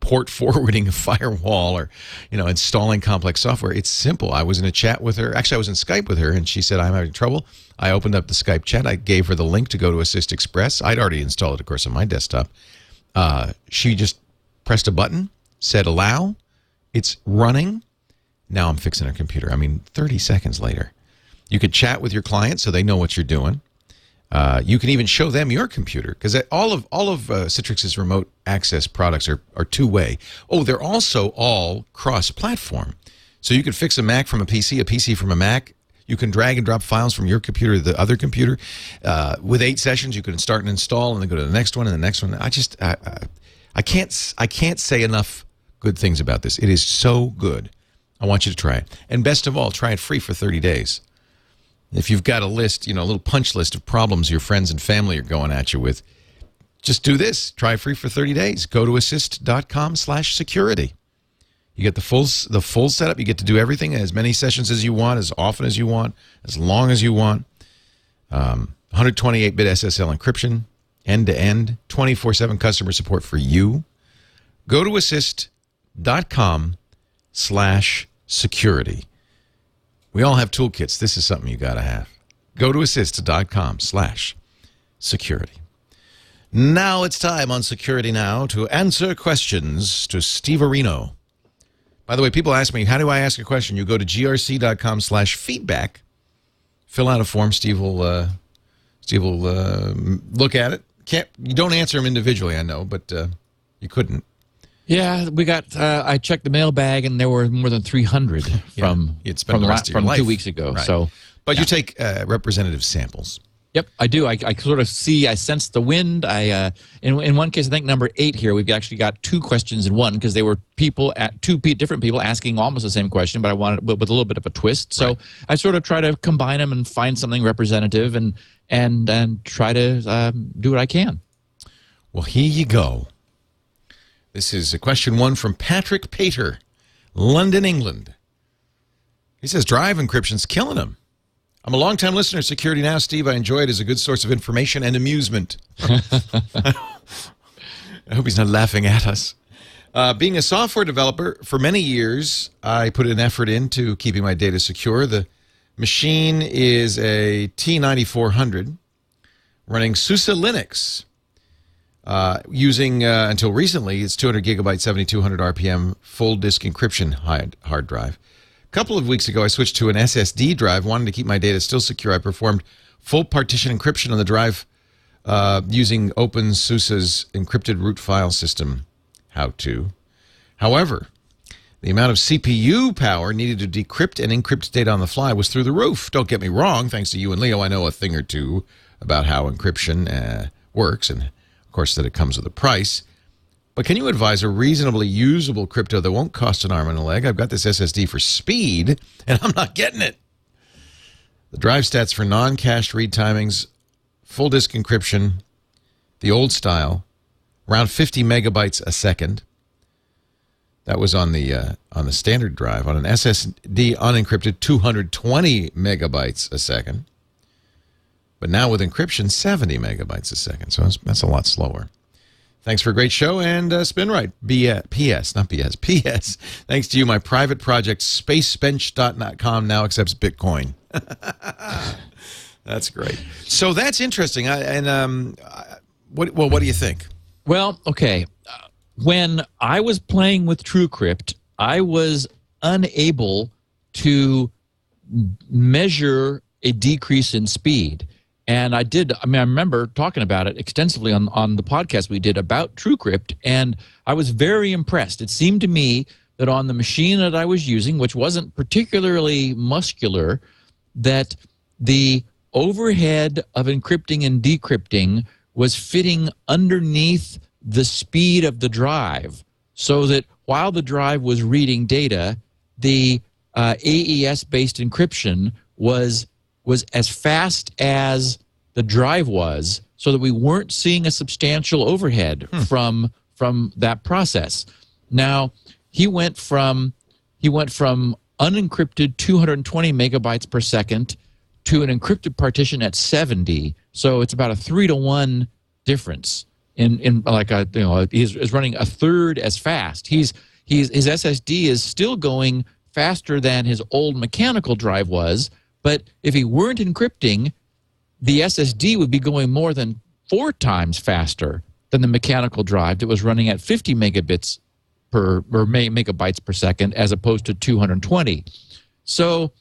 port forwarding a firewall or, installing complex software. It's simple. I was in a chat with her. Actually, I was in Skype with her, and she said, I'm having trouble. I opened up the Skype chat. I gave her the link to Go to Assist Express. I'd already installed it, of course, on my desktop. She just pressed a button, said allow. It's running. Now I'm fixing her computer. 30 seconds later. You could chat with your client so they know what you're doing. You can even show them your computer, because all of Citrix's remote access products are two-way. Oh, they're also all cross-platform. So you could fix a Mac from a PC from a Mac. You can drag and drop files from your computer to the other computer. With 8 sessions, you can start and install, and then go to the next one and the next one. I can't say enough good things about this. It is so good. I want you to try it, and best of all, try it free for 30 days. If you've got a list, a little punch list of problems your friends and family are going at you with, just do this. Try it free for 30 days. Go to assist.com/security. You get the full setup. You get to do everything, as many sessions as you want, as often as you want, as long as you want. 128-bit SSL encryption, end-to-end, 24/7 customer support for you. Go to assist.com/security. We all have toolkits. This is something you got to have. Go to assist.com/security. Now it's time on Security Now to answer questions to Steve Arino. By the way, people ask me, how do I ask a question? You go to grc.com/feedback, fill out a form. Steve will look at it. You don't answer them individually, I know, but you couldn't. Yeah, we got. I checked the mailbag, and there were more than 300 from 2 weeks ago. Right. So, but you take representative samples. Yep, I do. I sort of see. I sense the wind. In one case, I think number 8 here, we've actually got 2 questions in one, because they were different people asking almost the same question, but I wanted with a little bit of a twist. So right. I sort of try to combine them and find something representative, and try to do what I can. Well, here you go. This is a question 1 from Patrick Pater, London, England. He says, drive encryption's killing him. I'm a long-time listener of Security Now, Steve. I enjoy it as a good source of information and amusement. I hope he's not laughing at us. Being a software developer for many years, I put an effort into keeping my data secure. The machine is a T9400 running SUSE Linux. Using, until recently, it's 200 gigabyte, 7,200 RPM, full disk encryption hard drive. A couple of weeks ago, I switched to an SSD drive, wanting to keep my data still secure. I performed full partition encryption on the drive using OpenSUSE's encrypted root file system. How to. However, the amount of CPU power needed to decrypt and encrypt data on the fly was through the roof. Don't get me wrong. Thanks to you and Leo, I know a thing or two about how encryption works, and of course that it comes with a price. But can you advise a reasonably usable crypto that won't cost an arm and a leg? I've got this SSD for speed, and I'm not getting it. The drive stats for non-cached read timings, full disk encryption, the old style, around 50 megabytes a second. That was on the standard drive. On an SSD unencrypted, 220 megabytes a second. But now with encryption, 70 megabytes a second. So that's a lot slower. Thanks for a great show, and Spinrite. P.S. Not B.S. P.S. Thanks to you, my private project, spacebench.com, now accepts Bitcoin. That's great. So that's interesting. what do you think? Well, okay. When I was playing with TrueCrypt, I was unable to measure a decrease in speed. And I remember talking about it extensively on the podcast we did about TrueCrypt, and I was very impressed. It seemed to me that on the machine that I was using, which wasn't particularly muscular, that the overhead of encrypting and decrypting was fitting underneath the speed of the drive, so that while the drive was reading data, the AES-based encryption was as fast as the drive was, so that we weren't seeing a substantial overhead from that process. Now, he went from unencrypted 220 megabytes per second to an encrypted partition at 70. So it's about a 3-to-1 difference in like a, you know, he's running a third as fast. His SSD is still going faster than his old mechanical drive was, but if he weren't encrypting, the SSD would be going more than 4 times faster than the mechanical drive that was running at 50 megabytes per second, as opposed to 220. So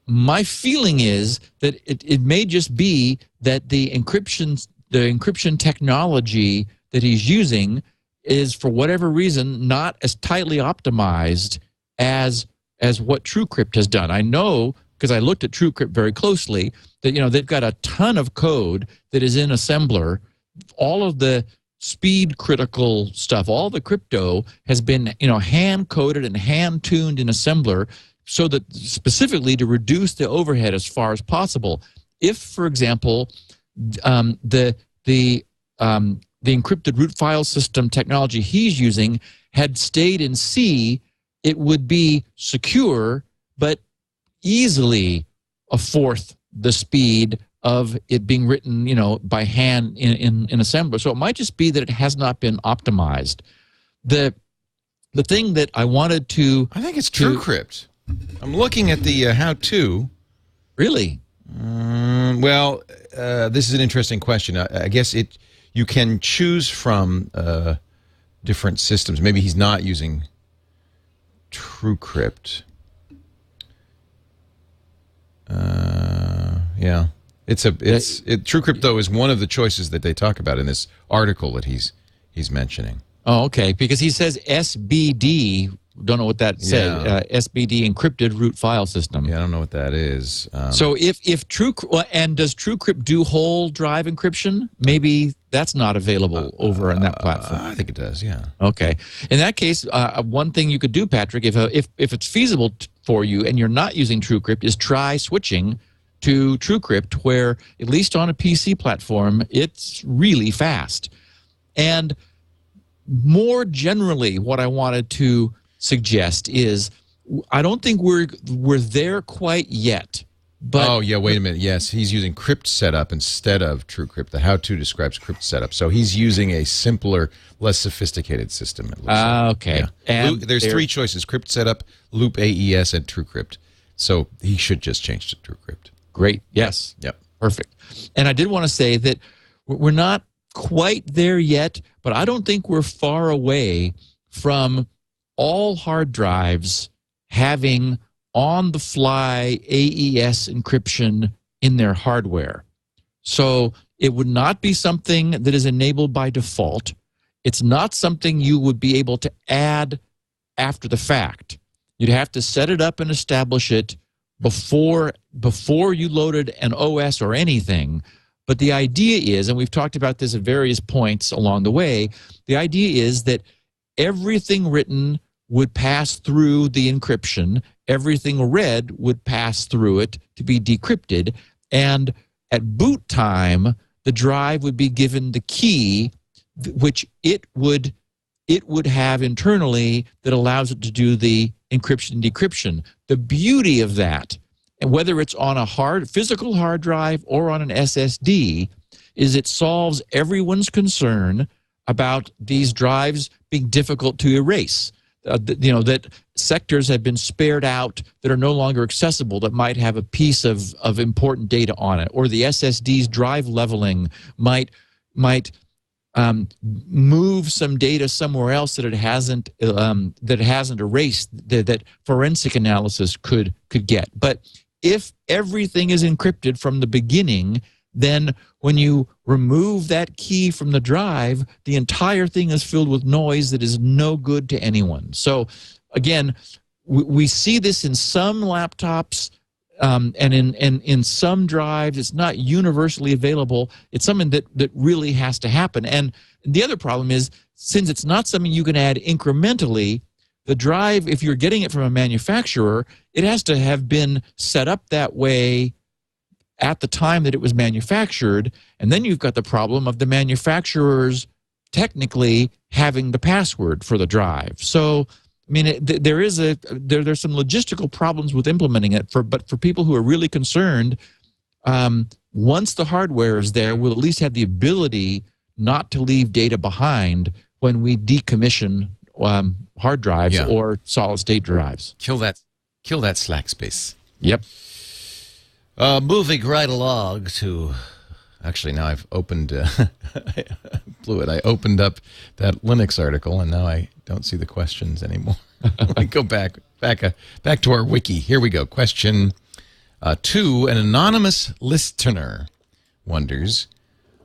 my feeling is that it may just be that the encryption technology that he's using is, for whatever reason, not as tightly optimized as what TrueCrypt has done. I know, because I looked at TrueCrypt very closely, that, you know, they've got a ton of code that is in assembler. All of the speed critical stuff, all the crypto has been, you know, hand coded and hand tuned in assembler, so that specifically to reduce the overhead as far as possible. If, for example, the encrypted root file system technology he's using had stayed in C, it would be secure, but easily a fourth the speed of it being written, you know, by hand in assembler. So it might just be that it has not been optimized. The thing that I wanted to... I think it's TrueCrypt. I'm looking at the how-to. Really? Well, this is an interesting question. I guess you can choose from different systems. Maybe he's not using TrueCrypt. Yeah, TrueCrypt, though, is one of the choices that they talk about in this article that he's mentioning. Oh, okay, because he says SBD. Don't know what that says. Yeah. SBD, encrypted root file system. Yeah, I don't know what that is. So if and does TrueCrypt do whole drive encryption? Maybe that's not available over on that platform. I think it does. Yeah. Okay. In that case, one thing you could do, Patrick, if it's feasible for you and you're not using TrueCrypt, is try switching to TrueCrypt, where at least on a PC platform, it's really fast. And more generally, what I wanted to suggest is, I don't think we're there quite yet. But oh, yeah, wait a minute. Yes, he's using crypt setup instead of TrueCrypt. The how-to describes crypt setup. So he's using a simpler, less sophisticated system. It looks like. Okay. Yeah. And there's 3 choices: crypt setup, loop AES, and TrueCrypt. So he should just change to TrueCrypt. Great. Yes. Yep. Perfect. And I did want to say that we're not quite there yet, but I don't think we're far away from all hard drives having on-the-fly AES encryption in their hardware. So it would not be something that is enabled by default. It's not something you would be able to add after the fact. You'd have to set it up and establish it before you loaded an OS or anything. But the idea is, and we've talked about this at various points along the way, the idea is that everything written would pass through the encryption, everything read would pass through it to be decrypted, and at boot time, the drive would be given the key, which it would have internally, that allows it to do the encryption and decryption. The beauty of that, and whether it's on a physical hard drive or on an SSD, is it solves everyone's concern about these drives being difficult to erase. That sectors have been spared out that are no longer accessible that might have a piece of important data on it, or the SSD's drive leveling might move some data somewhere else that it hasn't erased, that forensic analysis could get. But if everything is encrypted from the beginning, then when you remove that key from the drive, the entire thing is filled with noise that is no good to anyone. So again, we see this in some laptops and in some drives. It's not universally available. It's something that really has to happen. And the other problem is, since it's not something you can add incrementally, the drive, if you're getting it from a manufacturer, it has to have been set up that way at the time that it was manufactured, and then you've got the problem of the manufacturers technically having the password for the drive. So, I mean, there's some logistical problems with implementing it. But for people who are really concerned, once the hardware is there, we'll at least have the ability not to leave data behind when we decommission hard drives or solid state drives. Kill that slack space. Yep. Moving right along to, actually now I've opened, I blew it. I opened up that Linux article and now I don't see the questions anymore. I go back to our wiki. Here we go. Question 2. An anonymous listener wonders,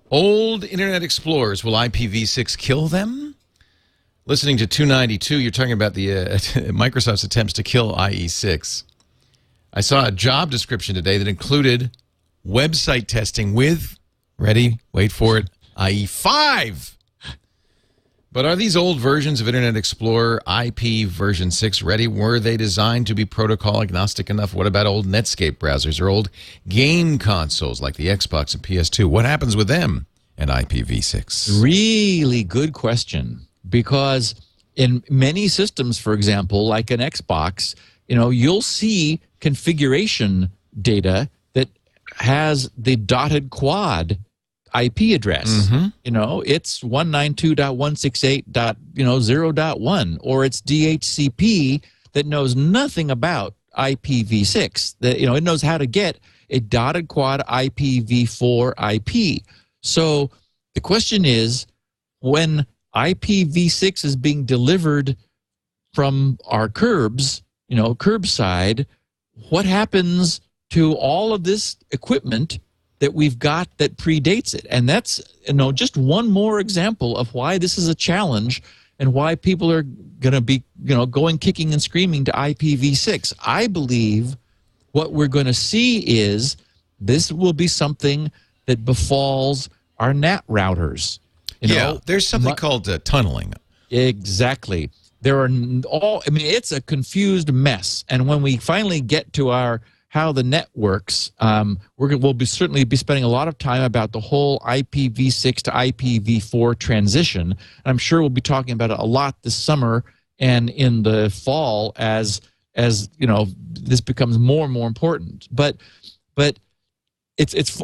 old Internet Explorers, will IPv6 kill them? Listening to 292, you're talking about the Microsoft's attempts to kill IE6. I saw a job description today that included website testing with, ready, wait for it, IE5. But are these old versions of Internet Explorer IP version 6 ready? Were they designed to be protocol agnostic enough? What about old Netscape browsers or old game consoles like the Xbox and PS2? What happens with them and IPv6? Really good question, because in many systems, for example, like an Xbox, you'll see configuration data that has the dotted quad IP address. It's 192.168.0.1, or it's DHCP that knows nothing about IPv6. That it knows how to get a dotted quad IPv4 IP. So the question is, when IPv6 is being delivered from our curbside, what happens to all of this equipment that we've got that predates it? And that's just one more example of why this is a challenge and why people are going to be going kicking and screaming to IPv6. I believe what we're going to see is this will be something that befalls our NAT routers. There's something called tunneling. Exactly. It's a confused mess. And when we finally get to how the net works, we'll certainly be spending a lot of time about the whole IPv6 to IPv4 transition. And I'm sure we'll be talking about it a lot this summer and in the fall as this becomes more and more important. But it's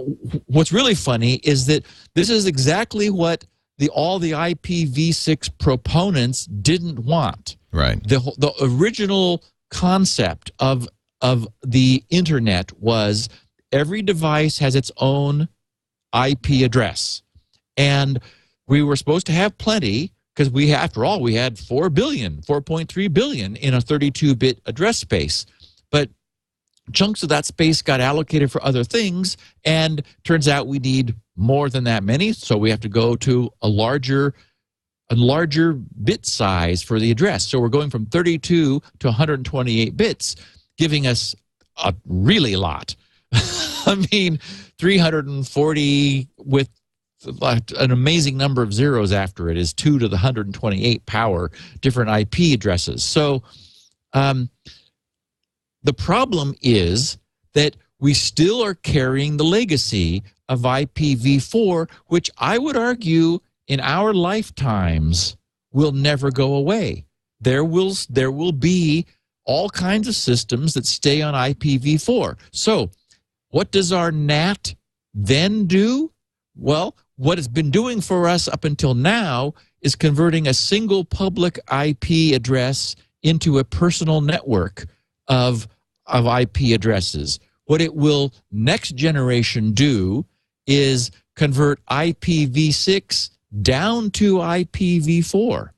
what's really funny is that this is exactly what all the IPv6 proponents didn't want. Right. The original concept of the internet was every device has its own IP address, and we were supposed to have plenty because after all we had 4.3 billion in a 32-bit address space. But chunks of that space got allocated for other things, and turns out we need more than that many, so we have to go to a larger bit size for the address. So we're going from 32 to 128 bits, giving us a really lot. I mean, 340 with an amazing number of zeros after it is 2 to the 128 power different IP addresses. So the problem is that we still are carrying the legacy of IPv4, which I would argue in our lifetimes will never go away. There will be all kinds of systems that stay on IPv4. So what does our NAT then do? Well, what it's been doing for us up until now is converting a single public IP address into a personal network of IP addresses. What it will next generation do is convert IPv6 down to IPv4,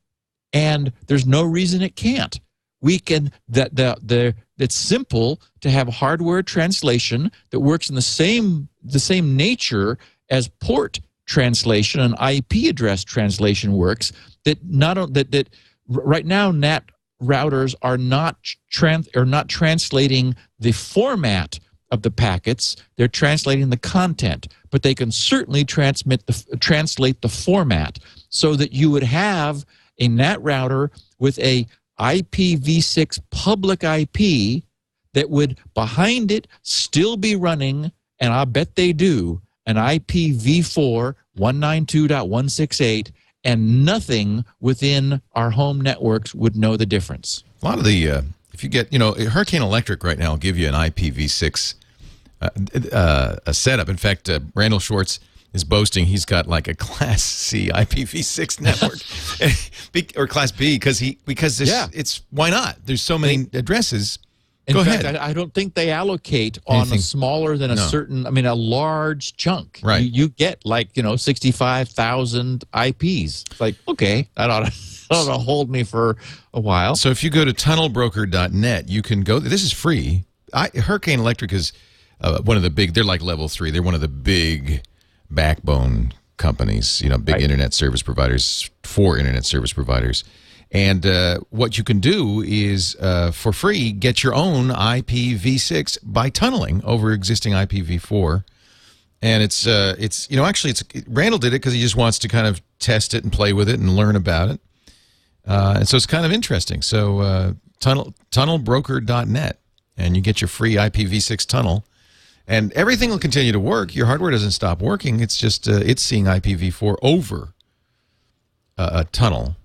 and there's no reason it can't. We can it's simple to have hardware translation that works in the same nature as port translation and IP address translation works. That right now NAT routers are not translating the format of the packets. They're translating the content, but they can certainly translate the format, so that you would have a NAT router with a IPv6 public IP that would behind it still be running, and I bet they do, an IPv4 192.168, and nothing within our home networks would know the difference. A lot of the, if you get, Hurricane Electric right now will give you an IPv6 a setup. In fact, Randall Schwartz is boasting he's got like a Class C IPv6 network, or Class B, because it's why not? There's so many addresses. Go ahead. I don't think they allocate on a smaller than a large chunk. Right. You get 65,000 IPs. It's like, okay, that ought to hold me for a while. So if you go to tunnelbroker.net, you can go. This is free. Hurricane Electric is one of the big. They're like level 3. They're one of the big backbone companies. Big internet service providers, for internet service providers. And what you can do is, for free, get your own IPv6 by tunneling over existing IPv4. And it's Randall did it because he just wants to kind of test it and play with it and learn about it. And so it's kind of interesting. So tunnelbroker.net, and you get your free IPv6 tunnel. And everything will continue to work. Your hardware doesn't stop working. It's just it's seeing IPv4 over a tunnel.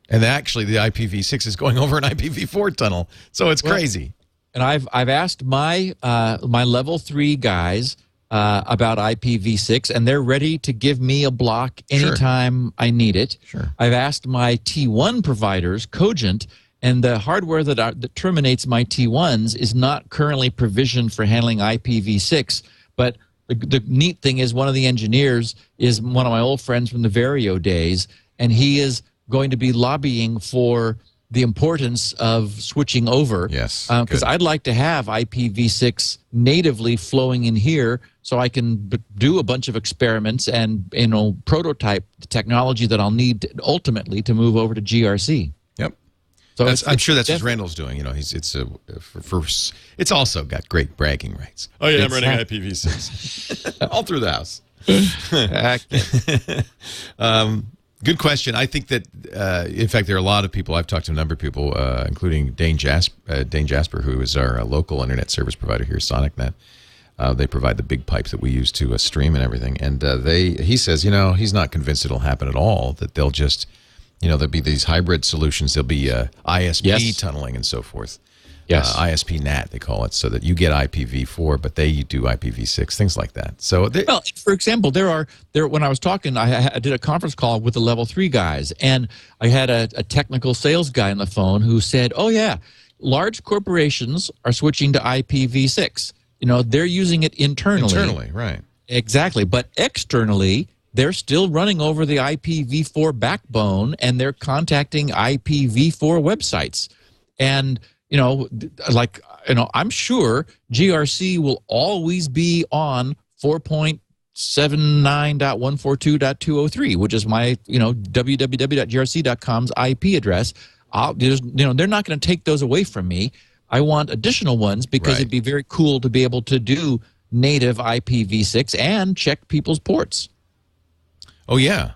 And actually, the IPv6 is going over an IPv4 tunnel, so it's crazy. And I've asked my level 3 guys about IPv6, and they're ready to give me a block anytime I need it. Sure. I've asked my T1 providers, Cogent, and the hardware that terminates my T1s is not currently provisioned for handling IPv6. But the neat thing is, one of the engineers is one of my old friends from the Vario days, and he is going to be lobbying for the importance of switching over. Yes, because I'd like to have IPv6 natively flowing in here, so I can do a bunch of experiments and prototype the technology that I'll need ultimately to move over to GRC. Yep. So I'm sure that's what Randall's doing. It's also got great bragging rights. Oh yeah, I'm running IPv6 all through the house. Good question. I think that, in fact, there are a lot of people. I've talked to a number of people, including Dane Jasper, who is our local internet service provider here, SonicNet. They provide the big pipes that we use to stream and everything. And he says, he's not convinced it'll happen at all, that they'll just, there'll be these hybrid solutions. There'll be ISP tunneling and so forth. Yes. ISP NAT, they call it, so that you get IPv4, but they do IPv6, things like that. So, for example, when I was talking, I did a conference call with the level 3 guys, and I had a technical sales guy on the phone who said, "Oh yeah, large corporations are switching to IPv6. They're using it internally." Internally, right? Exactly, but externally, they're still running over the IPv4 backbone, and they're contacting IPv4 websites, and I'm sure GRC will always be on 4.79.142.203, which is my, www.grc.com's IP address. They're not going to take those away from me. I want additional ones because it'd be very cool to be able to do native IPv6 and check people's ports. Oh, yeah.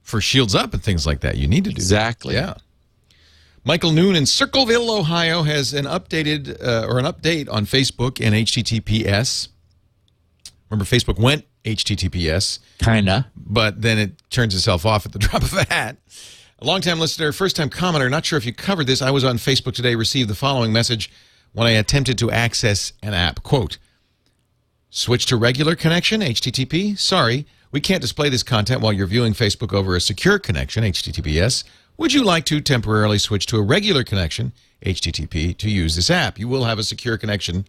For Shields Up and things like that, you need to do exactly. That. Yeah. Michael Noon in Circleville, Ohio, has an updated an update on Facebook and HTTPS. Remember, Facebook went HTTPS. Kinda. But then it turns itself off at the drop of a hat. A longtime listener, first-time commenter, not sure if you covered this. I was on Facebook today, received the following message when I attempted to access an app. Quote, "Switch to regular connection, HTTP. Sorry, we can't display this content while you're viewing Facebook over a secure connection, HTTPS. Would you like to temporarily switch to a regular connection, HTTP, to use this app? You will have a secure connection.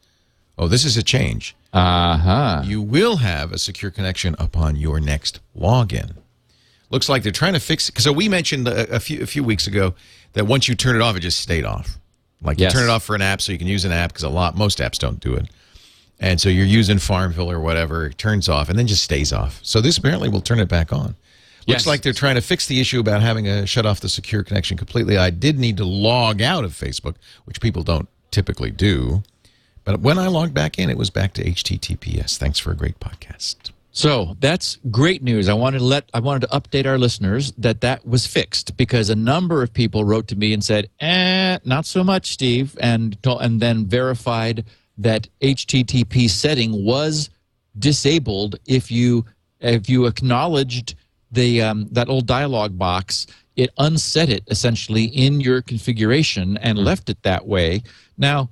Oh, this is a change. You will have a secure connection upon your next login. Looks like they're trying to fix it. So we mentioned a few weeks ago that once you turn it off, it just stayed off. Like you turn it off for an app so you can use an app because most apps don't do it. And so you're using Farmville or whatever, it turns off and then just stays off. So this apparently will turn it back on. Looks like they're trying to fix the issue about having to shut off the secure connection completely. I did need to log out of Facebook, which people don't typically do. But when I logged back in, it was back to HTTPS. Thanks for a great podcast. So that's great news. I wanted to update our listeners that was fixed because a number of people wrote to me and said, not so much, Steve, and then verified that HTTP setting was disabled if you acknowledged that old dialog box. It unset it essentially in your configuration and left it that way. Now,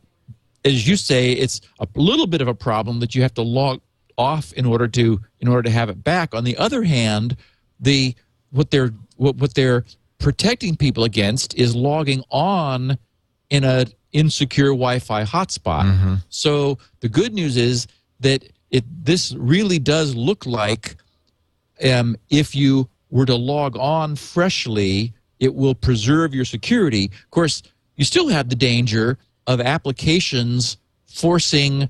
as you say, it's a little bit of a problem that you have to log off in order to have it back. On the other hand, what they're protecting people against is logging on in a insecure Wi-Fi hotspot. So the good news is that this really does look like if you were to log on freshly, it will preserve your security. Of course, you still have the danger of applications forcing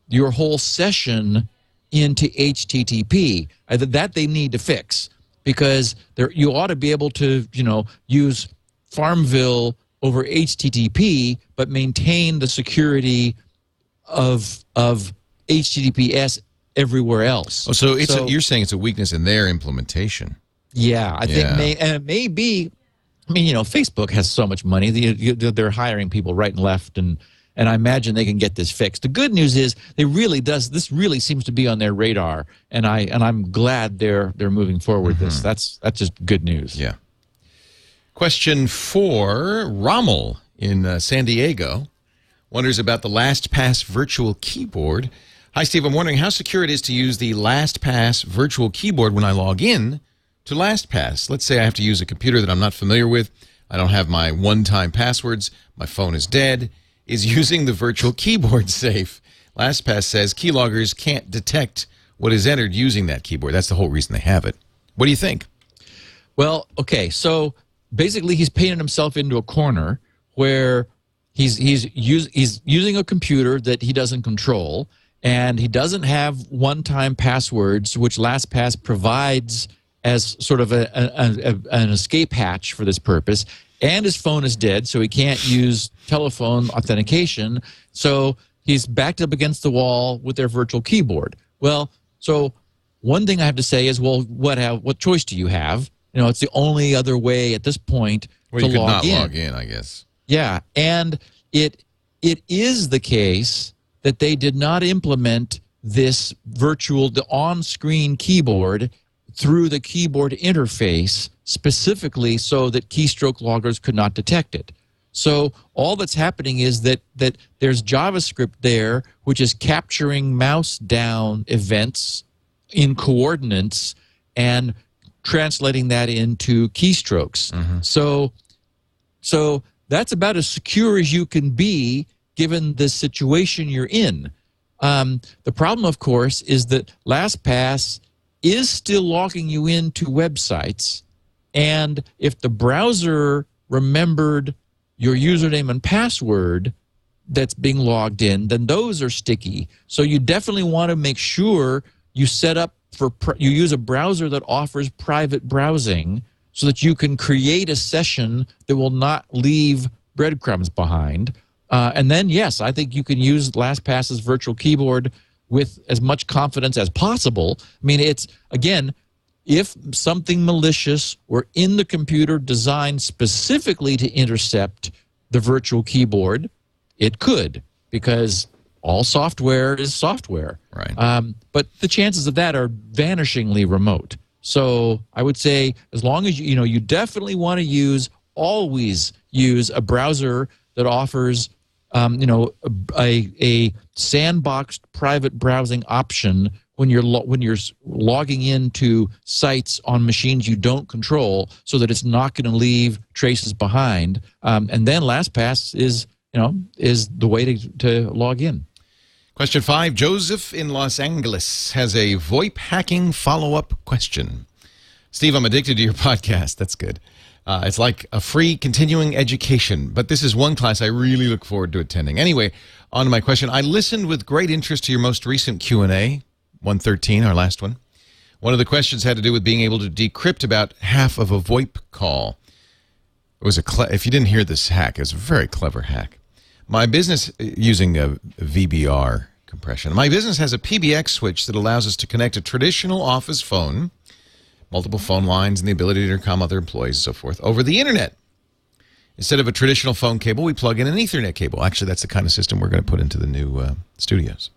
your whole session into HTTP. That they need to fix because you ought to be able to, use Farmville over HTTP, but maintain the security of HTTPS everywhere else. Oh, so you're saying it's a weakness in their implementation? Yeah, I think it may be. I mean, Facebook has so much money; they're hiring people right and left, and I imagine they can get this fixed. The good news is this really seems to be on their radar, and I'm glad they're moving forward. That's just good news. Yeah. Question 4, Rommel in San Diego wonders about the LastPass virtual keyboard. Hi, Steve. I'm wondering how secure it is to use the LastPass virtual keyboard when I log in to LastPass. Let's say I have to use a computer that I'm not familiar with. I don't have my one-time passwords. My phone is dead. Is using the virtual keyboard safe? LastPass says keyloggers can't detect what is entered using that keyboard. That's the whole reason they have it. What do you think? Well, okay, so basically he's painted himself into a corner where he's using a computer that he doesn't control, and he doesn't have one-time passwords, which LastPass provides as sort of an escape hatch for this purpose. And his phone is dead, so he can't use telephone authentication. So he's backed up against the wall with their virtual keyboard. Well, so one thing I have to say is, well, what choice do you have? It's the only other way at this point to log in. Log in, I guess. Yeah, and it is the case that they did not implement this the on-screen keyboard through the keyboard interface specifically so that keystroke loggers could not detect it. So all that's happening is that there's JavaScript there which is capturing mouse down events in coordinates and translating that into keystrokes. So that's about as secure as you can be given the situation you're in. The problem, of course, is that LastPass is still logging you into websites, and if the browser remembered your username and password that's being logged in, then those are sticky. So you definitely want to make sure you set up you use a browser that offers private browsing so that you can create a session that will not leave breadcrumbs behind. And then, yes, I think you can use LastPass's virtual keyboard with as much confidence as possible. I mean, it's, again, if something malicious were in the computer designed specifically to intercept the virtual keyboard, it could, because all software is software. Right. But the chances of that are vanishingly remote. So I would say as long as you definitely want to always use a browser that offers a sandboxed private browsing option when you're logging into sites on machines you don't control, so that it's not going to leave traces behind. And then LastPass is the way to log in. Question 5. Joseph in Los Angeles has a VoIP hacking follow-up question. Steve, I'm addicted to your podcast. That's good. It's like a free continuing education, but this is one class I really look forward to attending. Anyway, on to my question. I listened with great interest to your most recent Q&A, 113, our last one. One of the questions had to do with being able to decrypt about half of a VoIP call. It was if you didn't hear this hack, it was a very clever hack. My business, using a VBR compression, my business has a PBX switch that allows us to connect a traditional office phone, multiple phone lines, and the ability to intercom other employees and so forth over the internet. Instead of a traditional phone cable, we plug in an Ethernet cable. Actually, that's the kind of system we're going to put into the new studios,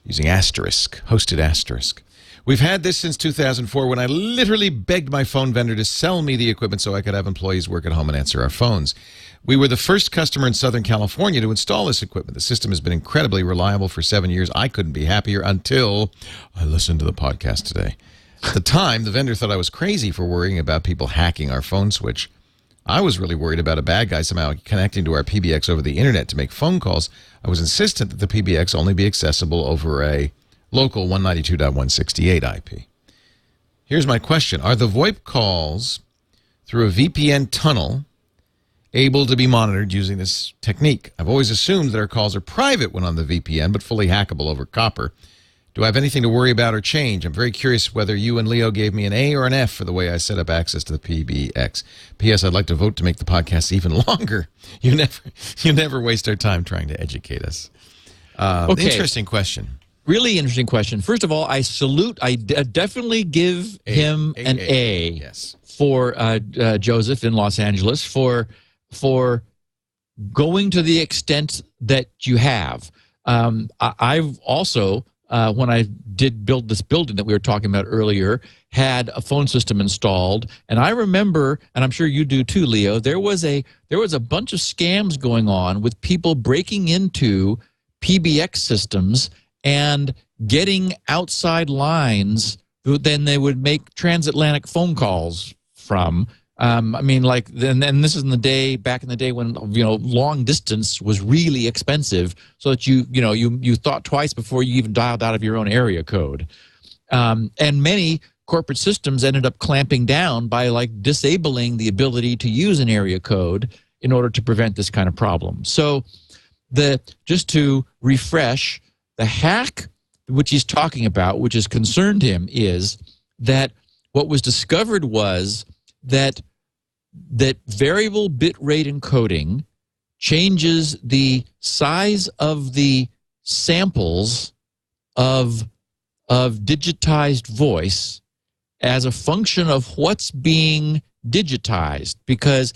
using Asterisk, hosted Asterisk. We've had this since 2004, when I literally begged my phone vendor to sell me the equipment so I could have employees work at home and answer our phones. We were the first customer in Southern California to install this equipment. The system has been incredibly reliable for 7 years. I couldn't be happier until I listened to the podcast today. At the time, the vendor thought I was crazy for worrying about people hacking our phone switch. I was really worried about a bad guy somehow connecting to our PBX over the internet to make phone calls. I was insistent that the PBX only be accessible over a local 192.168 IP. Here's my question. Are the VoIP calls through a VPN tunnel able to be monitored using this technique? I've always assumed that our calls are private when on the VPN, but fully hackable over copper. Do I have anything to worry about or change? I'm very curious whether you and Leo gave me an A or an F for the way I set up access to the PBX. P.S. I'd like to vote to make the podcast even longer. You never waste our time trying to educate us. Okay. Interesting question. Really interesting question. First of all, I definitely give him an A. Yes. For Joseph in Los Angeles for going to the extent that you have. I've also, when I did build this building that we were talking about earlier, had a phone system installed, and I remember, and I'm sure you do too, Leo, there was a bunch of scams going on with people breaking into PBX systems and getting outside lines who then they would make transatlantic phone calls from. I mean, like, and this is back in the day when, long distance was really expensive, so that you thought twice before you even dialed out of your own area code. And many corporate systems ended up clamping down by disabling the ability to use an area code in order to prevent this kind of problem. So just to refresh, the hack which he's talking about, which has concerned him, is that what was discovered was that variable bit rate encoding changes the size of the samples of digitized voice as a function of what's being digitized, because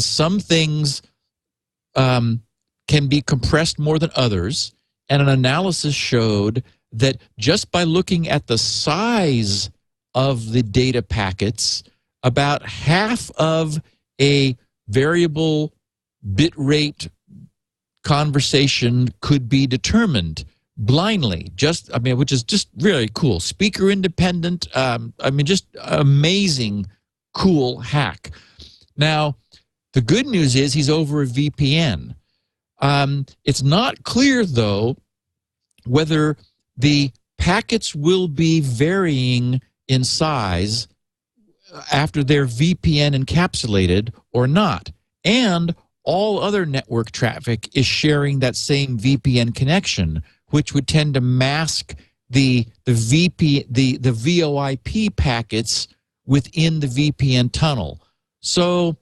some things can be compressed more than others. And an analysis showed that just by looking at the size of the data packets, about half of a variable bit rate conversation could be determined blindly, which is just really cool. Speaker independent, just amazing, cool hack. Now, the good news is he's over a VPN. It's not clear, though, whether the packets will be varying in size after they're VPN encapsulated or not. And all other network traffic is sharing that same VPN connection, which would tend to mask the VoIP packets within the VPN tunnel. So,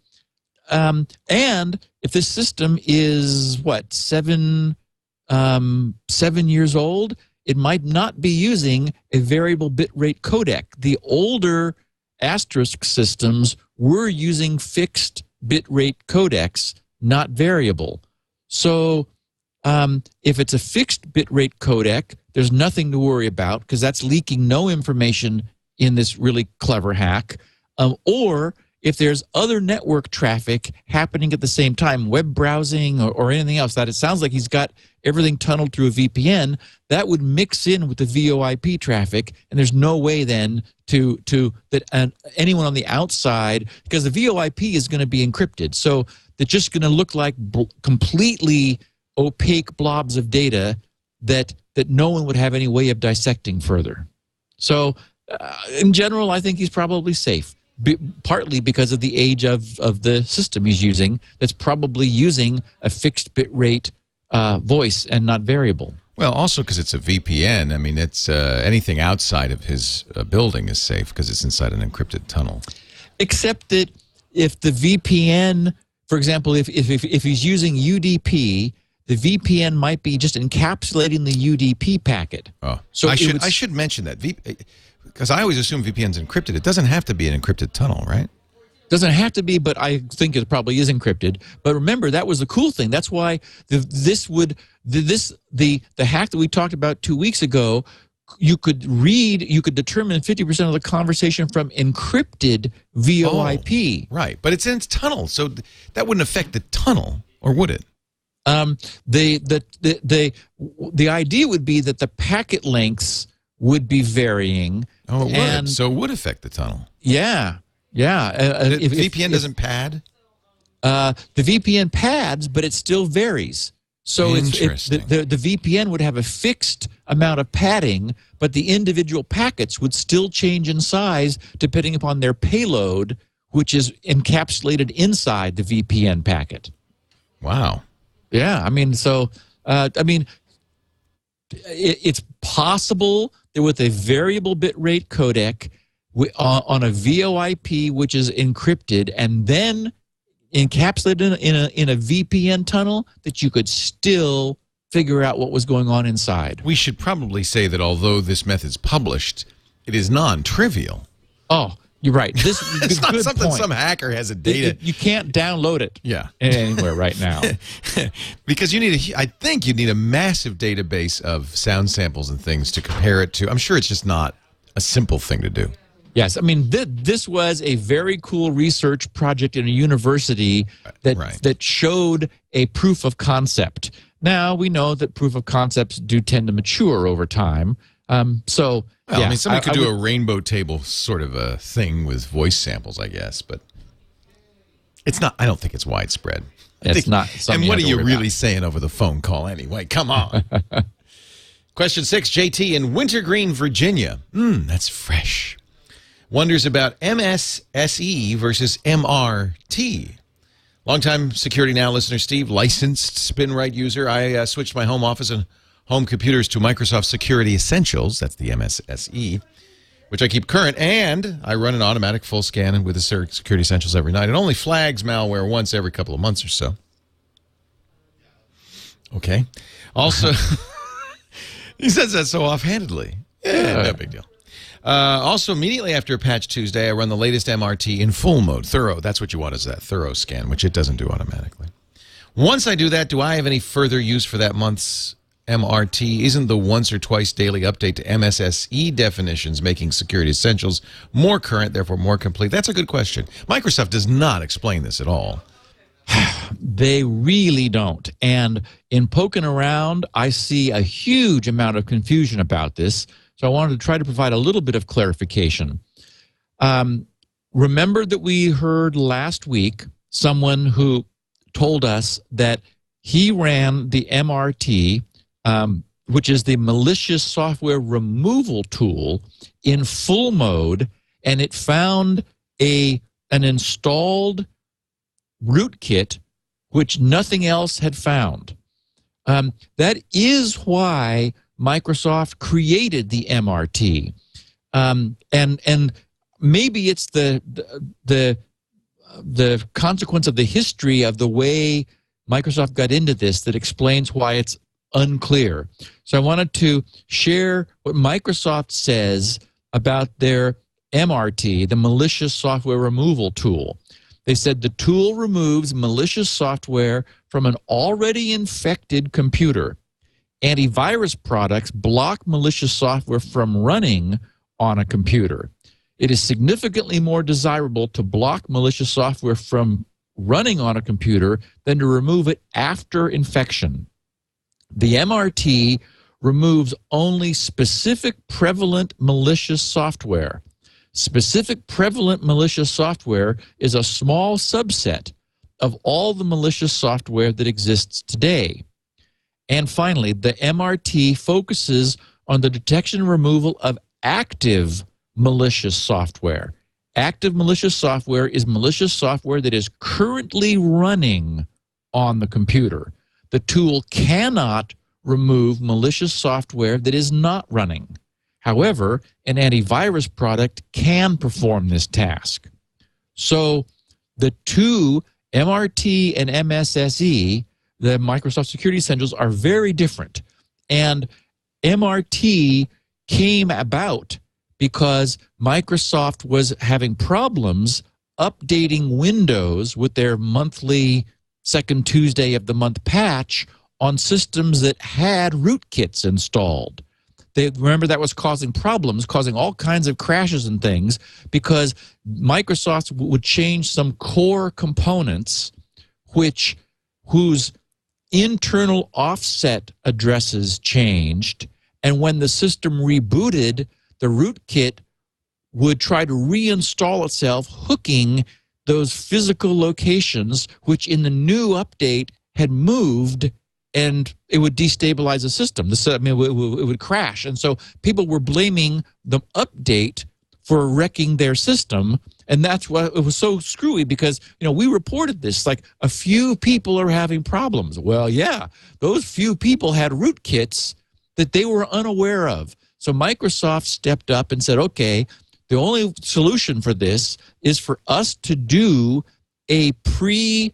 and if this system is, 7 years old, it might not be using a variable bitrate codec. The older asterisk systems were using fixed bitrate codecs, not variable. So if it's a fixed bitrate codec, there's nothing to worry about because that's leaking no information in this really clever hack. Or if there's other network traffic happening at the same time, web browsing or anything else, that it sounds like he's got everything tunneled through a VPN, that would mix in with the VoIP traffic, and there's no way then that anyone on the outside, because the VoIP is going to be encrypted, so they're just going to look like completely opaque blobs of data that no one would have any way of dissecting further. So in general, I think he's probably safe, partly because of the age of the system he's using, that's probably using a fixed bit rate voice and not variable. Well, also because it's a VPN. I mean, it's anything outside of his building is safe because it's inside an encrypted tunnel. Except that if the VPN, for example, if he's using UDP, the VPN might be just encapsulating the UDP packet. Oh, so I should mention that because I always assume VPN's encrypted. It doesn't have to be an encrypted tunnel, right? Doesn't have to be, but I think it probably is encrypted. But remember, that was the cool thing. That's why the hack that we talked about 2 weeks ago, you could determine 50% of the conversation from encrypted VoIP. Oh, right, but it's in its tunnel, so that wouldn't affect the tunnel, or would it? The idea would be that the packet lengths would be varying. Oh, it would. So it would affect the tunnel. Yeah. Yeah. The VPN doesn't pad? The VPN pads, but it still varies. So the VPN would have a fixed amount of padding, but the individual packets would still change in size depending upon their payload, which is encapsulated inside the VPN packet. Wow. Yeah. I mean, it's possible that with a variable bit rate codec on a VoIP, which is encrypted and then encapsulated in a VPN tunnel, that you could still figure out what was going on inside. We should probably say that although this method's published, it is non-trivial. Oh, you're right. It's not something some hacker has a data. You can't download it. Yeah. Anywhere right now. Because I think you need a massive database of sound samples and things to compare it to. I'm sure it's just not a simple thing to do. Yes, I mean, this was a very cool research project in a university that showed a proof of concept. Now, we know that proof of concepts do tend to mature over time. I mean, somebody could do a rainbow table sort of a thing with voice samples, I guess, but it's not. I don't think it's widespread. It's not. And what are you really saying over the phone call anyway? Come on. Question 6, JT in Wintergreen, Virginia. That's fresh. Wonders about MSSE versus MRT. Longtime Security Now listener Steve, licensed Spinrite user. I switched my home office and home computers to Microsoft Security Essentials. That's the MSSE, which I keep current, and I run an automatic full scan with the Security Essentials every night. It only flags malware once every couple of months or so. Okay. Also, he says that so offhandedly. No big deal. Also, immediately after Patch Tuesday, I run the latest MRT in full mode, thorough. That's what you want, is that thorough scan, which it doesn't do automatically. Once I do that, do I have any further use for that month's MRT? Isn't the once or twice daily update to MSSE definitions making Security Essentials more current, therefore more complete? That's a good question. Microsoft does not explain this at all. They really don't. And in poking around, I see a huge amount of confusion about this. So I wanted to try to provide a little bit of clarification. Remember that we heard last week someone who told us that he ran the MRT, which is the malicious software removal tool, in full mode, and it found an installed rootkit which nothing else had found. That is why Microsoft created the MRT, and maybe it's the consequence of the history of the way Microsoft got into this that explains why it's unclear. So I wanted to share what Microsoft says about their MRT, the malicious software removal tool. They said the tool removes malicious software from an already infected computer. Antivirus products block malicious software from running on a computer. it is significantly more desirable to block malicious software from running on a computer than to remove it after infection. The MRT removes only specific prevalent malicious software. Specific prevalent malicious software is a small subset of all the malicious software that exists today. And finally, the MRT focuses on the detection and removal of active malicious software. Active malicious software is malicious software that is currently running on the computer. The tool cannot remove malicious software that is not running. However, an antivirus product can perform this task. So the two, MRT and MSSE, the Microsoft Security Essentials, are very different. And MRT came about because Microsoft was having problems updating Windows with their monthly second Tuesday of the month patch on systems that had rootkits installed. Remember, that was causing problems, causing all kinds of crashes and things, because Microsoft would change some core components whose internal offset addresses changed, and when the system rebooted, the rootkit would try to reinstall itself, hooking those physical locations which in the new update had moved, and it would destabilize the system. It would crash. And so people were blaming the update for wrecking their system, and that's why it was so screwy, because we reported this, like, a few people are having problems. Well, yeah, those few people had rootkits that they were unaware of. So Microsoft stepped up and said, okay, the only solution for this is for us to do a pre-update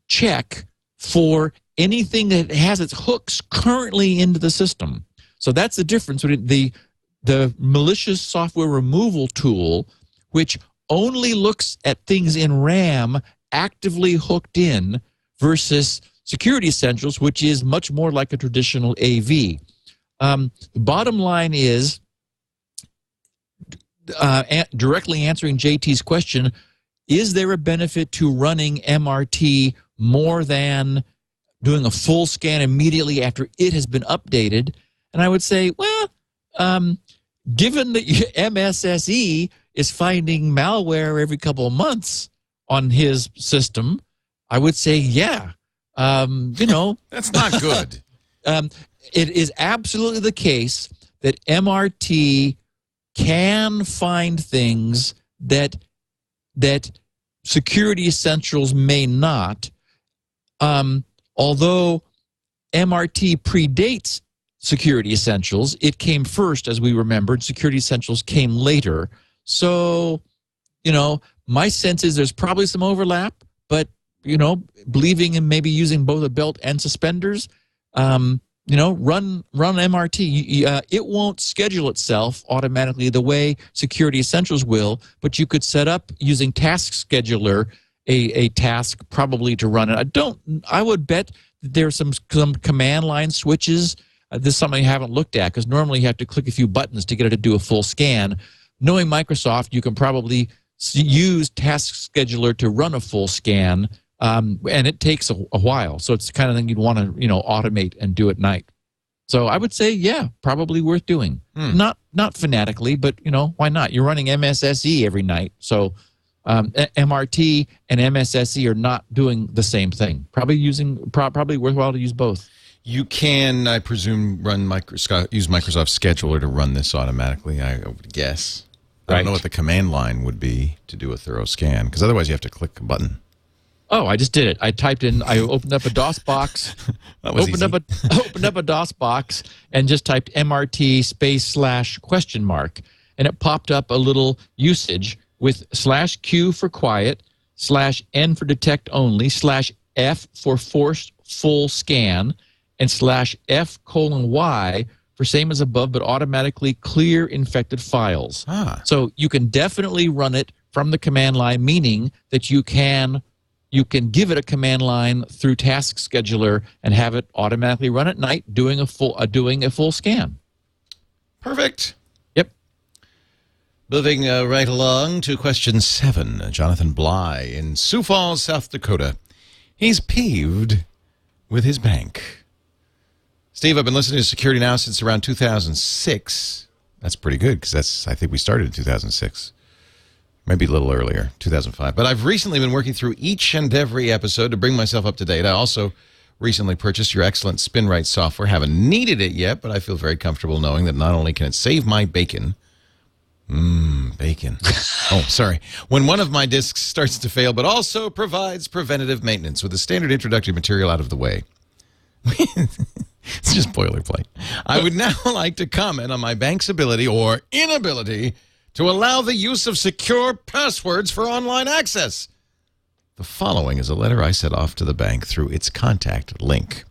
check for anything that has its hooks currently into the system. So that's the difference between the malicious software removal tool, which only looks at things in RAM actively hooked in, versus Security Essentials, which is much more like a traditional AV. The bottom line is, directly answering JT's question, is there a benefit to running MRT more than doing a full scan immediately after it has been updated? And I would say, well, given that MSSE is finding malware every couple of months on his system, I would say, yeah. That's not good. It is absolutely the case that MRT can find things that Security Essentials may not. Although MRT predates Security Essentials, it came first, as we remembered. Security Essentials came later. So, my sense is there's probably some overlap, but, believing in maybe using both a belt and suspenders, run MRT. It won't schedule itself automatically the way Security Essentials will, but you could set up using Task Scheduler a task probably to run it. I would bet that there's some command line switches. This is something I haven't looked at, because normally you have to click a few buttons to get it to do a full scan. Knowing Microsoft, you can probably use Task Scheduler to run a full scan, and it takes a while. So it's the kind of thing you'd want to automate and do at night. So I would say, yeah, probably worth doing. Not fanatically, but why not? You're running MSSE every night, so MRT and MSSE are not doing the same thing. Probably worthwhile to use both. You can, I presume, use Microsoft Scheduler to run this automatically, I would guess. I don't know what the command line would be to do a thorough scan, because otherwise you have to click a button. Oh, I just did it. I opened up a DOS box. Opened up a DOS box and just typed MRT /?, and it popped up a little usage with /Q for quiet, /N for detect only, /F for forced full scan, and /F:\Y for same as above, but automatically clear infected files. So you can definitely run it from the command line, meaning that you can give it a command line through Task Scheduler and have it automatically run at night, doing a full scan. Perfect. Yep. Moving right along to question 7. Jonathan Bly in Sioux Falls, South Dakota. He's peeved with his bank. Steve, I've been listening to Security Now since around 2006. That's pretty good because I think we started in 2006. Maybe a little earlier, 2005. But I've recently been working through each and every episode to bring myself up to date. I also recently purchased your excellent Spinrite software. Haven't needed it yet, but I feel very comfortable knowing that not only can it save my bacon, bacon. Oh, sorry. When one of my disks starts to fail, but also provides preventative maintenance with the standard introductory material out of the way. It's just boilerplate. I would now like to comment on my bank's ability or inability to allow the use of secure passwords for online access. The following is a letter I sent off to the bank through its contact link.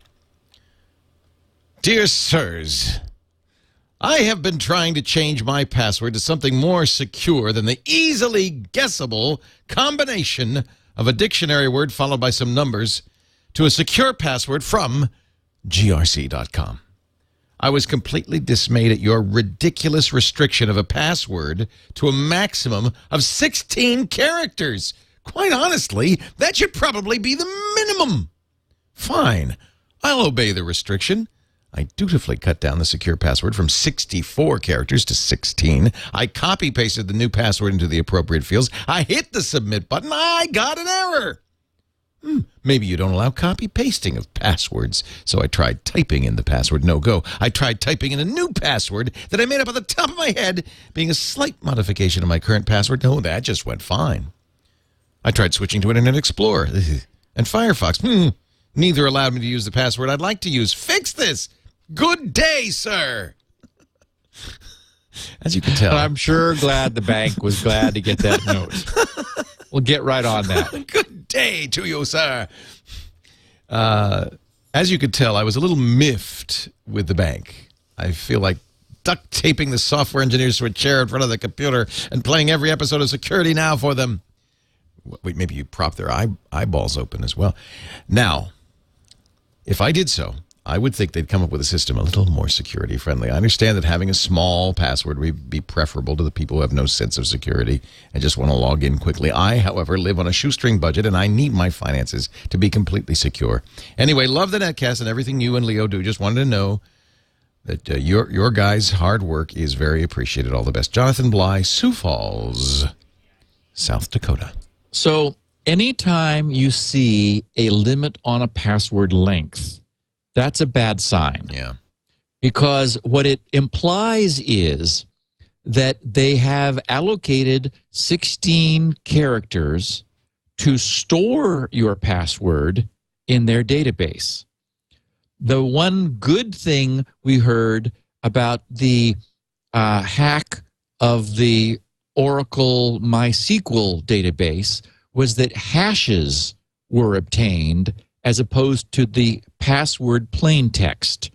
Dear sirs, I have been trying to change my password to something more secure than the easily guessable combination of a dictionary word followed by some numbers to a secure password from grc.com. I was completely dismayed at your ridiculous restriction of a password to a maximum of 16 characters. Quite honestly, that should probably be the minimum. Fine, I'll obey the restriction. I dutifully cut down the secure password from 64 characters to 16. I copy-pasted the new password into the appropriate fields. I hit the submit button. I got an error. Maybe you don't allow copy-pasting of passwords. So I tried typing in the password. No go. I tried typing in a new password that I made up on the top of my head, being a slight modification of my current password. No, that just went fine. I tried switching to Internet Explorer and Firefox. Neither allowed me to use the password I'd like to use. Fix this. Good day, sir. As you can tell. I'm sure glad the bank was glad to get that note. We'll get right on that. Good day to you, sir. As you could tell, I was a little miffed with the bank. I feel like duct taping the software engineers to a chair in front of the computer and playing every episode of Security Now for them. Wait, maybe you prop their eyeballs open as well. Now, if I did so, I would think they'd come up with a system a little more security friendly. I understand that having a small password would be preferable to the people who have no sense of security and just want to log in quickly. I, however, live on a shoestring budget, and I need my finances to be completely secure. Anyway, love the Netcast and everything you and Leo do. Just wanted to know that your guys' hard work is very appreciated. All the best. Jonathan Bly, Sioux Falls, South Dakota. So anytime you see a limit on a password length, that's a bad sign. Yeah. Because what it implies is that they have allocated 16 characters to store your password in their database. The one good thing we heard about the hack of the Oracle MySQL database was that hashes were obtained as opposed to the password plain text.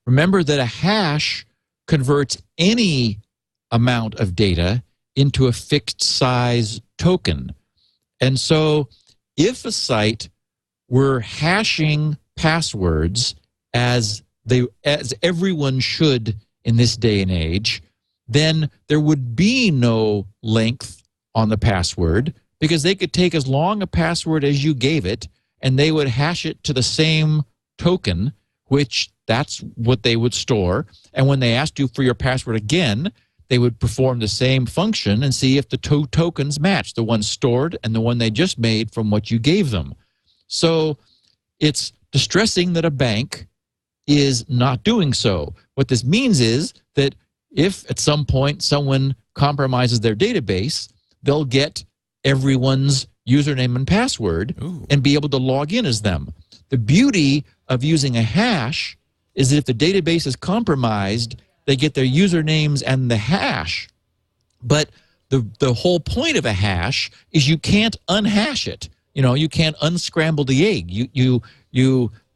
Remember that a hash converts any amount of data into a fixed size token. And so if a site were hashing passwords as everyone should in this day and age, then there would be no length on the password because they could take as long a password as you gave it and they would hash it to the same token, which that's what they would store. And when they asked you for your password again, they would perform the same function and see if the two tokens match, the one stored and the one they just made from what you gave them. So it's distressing that a bank is not doing so. What this means is that if at some point someone compromises their database, they'll get everyone's username and password and be able to log in as them. The beauty of using a hash is that if the database is compromised, they get their usernames and the hash. But the whole point of a hash is you can't unhash it. You know, you can't unscramble the egg.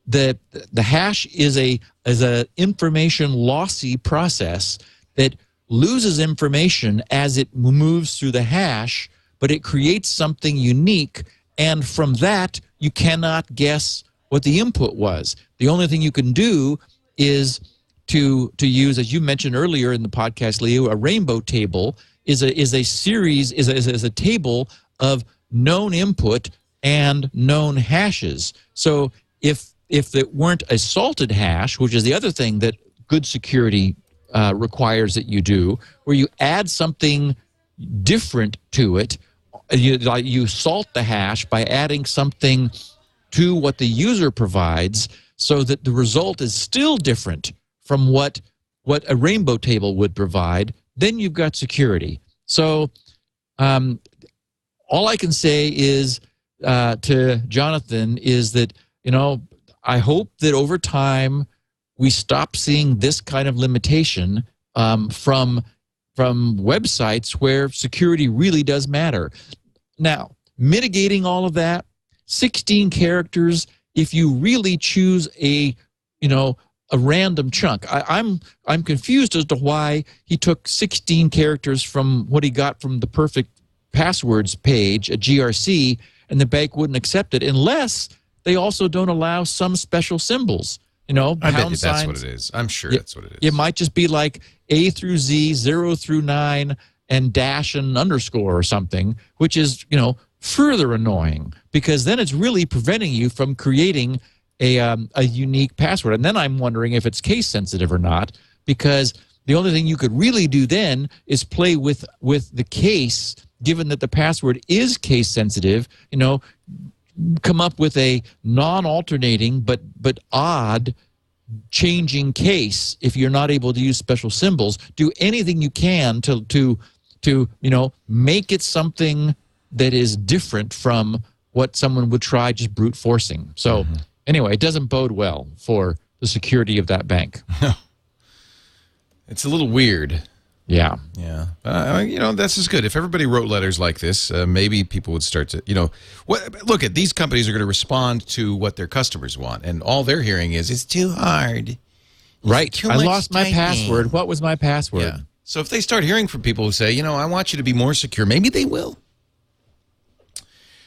The hash is a information lossy process that loses information as it moves through the hash, but it creates something unique, and from that you cannot guess what the input was. The only thing you can do is to use, as you mentioned earlier in the podcast, Leo, a rainbow table is a table of known input and known hashes. So if it weren't a salted hash, which is the other thing that good security requires that you do, where you add something different to it, you salt the hash by adding something to what the user provides so that the result is still different from what a rainbow table would provide, then you've got security. So all I can say is to Jonathan is that, I hope that over time we stop seeing this kind of limitation from websites where security really does matter. Now, mitigating all of that, 16 characters, if you really choose a random chunk. I'm confused as to why he took 16 characters from what he got from the perfect passwords page at GRC, and the bank wouldn't accept it unless they also don't allow some special symbols. I bet you that's what it is. I'm sure that's what it is. It might just be like A through Z, 0 through 9, and dash and underscore or something, which is, further annoying, because then it's really preventing you from creating a unique password. And then I'm wondering if it's case sensitive or not, because the only thing you could really do then is play with the case, given that the password is case sensitive, come up with a non-alternating but odd changing case. If you're not able to use special symbols, do anything you can to make it something that is different from what someone would try just brute forcing. So anyway, it doesn't bode well for the security of that bank. It's a little weird. Yeah. Yeah. This is good. If everybody wrote letters like this, maybe people would start to, look at these companies are going to respond to what their customers want. And all they're hearing is, it's too hard. Right. I lost my password. What was my password? Yeah. So if they start hearing from people who say, I want you to be more secure, maybe they will.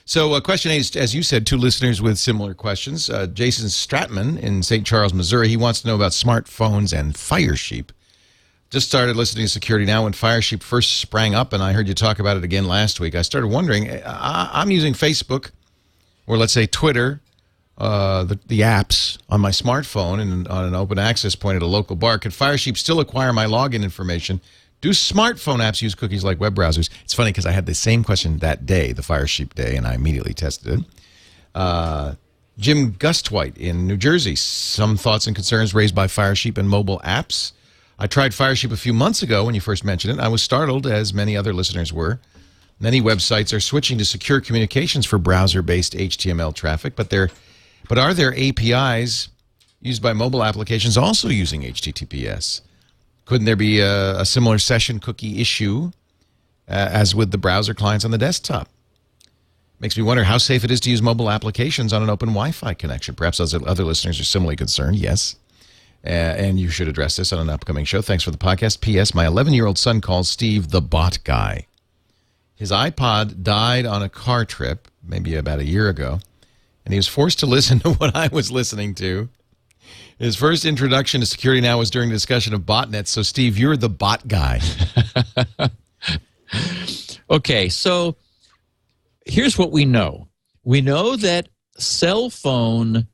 So question 8, as you said, 2 listeners with similar questions. Jason Stratman in St. Charles, Missouri, he wants to know about smartphones and FireSheep. Just started listening to Security Now when FireSheep first sprang up, and I heard you talk about it again last week. I started wondering, I'm using Facebook, or let's say Twitter, the apps on my smartphone and on an open access point at a local bar. Could FireSheep still acquire my login information? Do smartphone apps use cookies like web browsers? It's funny because I had the same question that day, the FireSheep day, and I immediately tested it. Jim Gustwhite in New Jersey. Some thoughts and concerns raised by FireSheep and mobile apps. I tried FireSheep a few months ago when you first mentioned it. I was startled, as many other listeners were. Many websites are switching to secure communications for browser-based HTML traffic, but are there APIs used by mobile applications also using HTTPS? Couldn't there be a similar session cookie issue as with the browser clients on the desktop? Makes me wonder how safe it is to use mobile applications on an open Wi-Fi connection. Perhaps other listeners are similarly concerned. Yes. And you should address this on an upcoming show. Thanks for the podcast. P.S. My 11-year-old son calls Steve the bot guy. His iPod died on a car trip, maybe about a year ago, and he was forced to listen to what I was listening to. His first introduction to Security Now was during a discussion of botnets. So, Steve, you're the bot guy. Okay, so here's what we know. We know that cell phone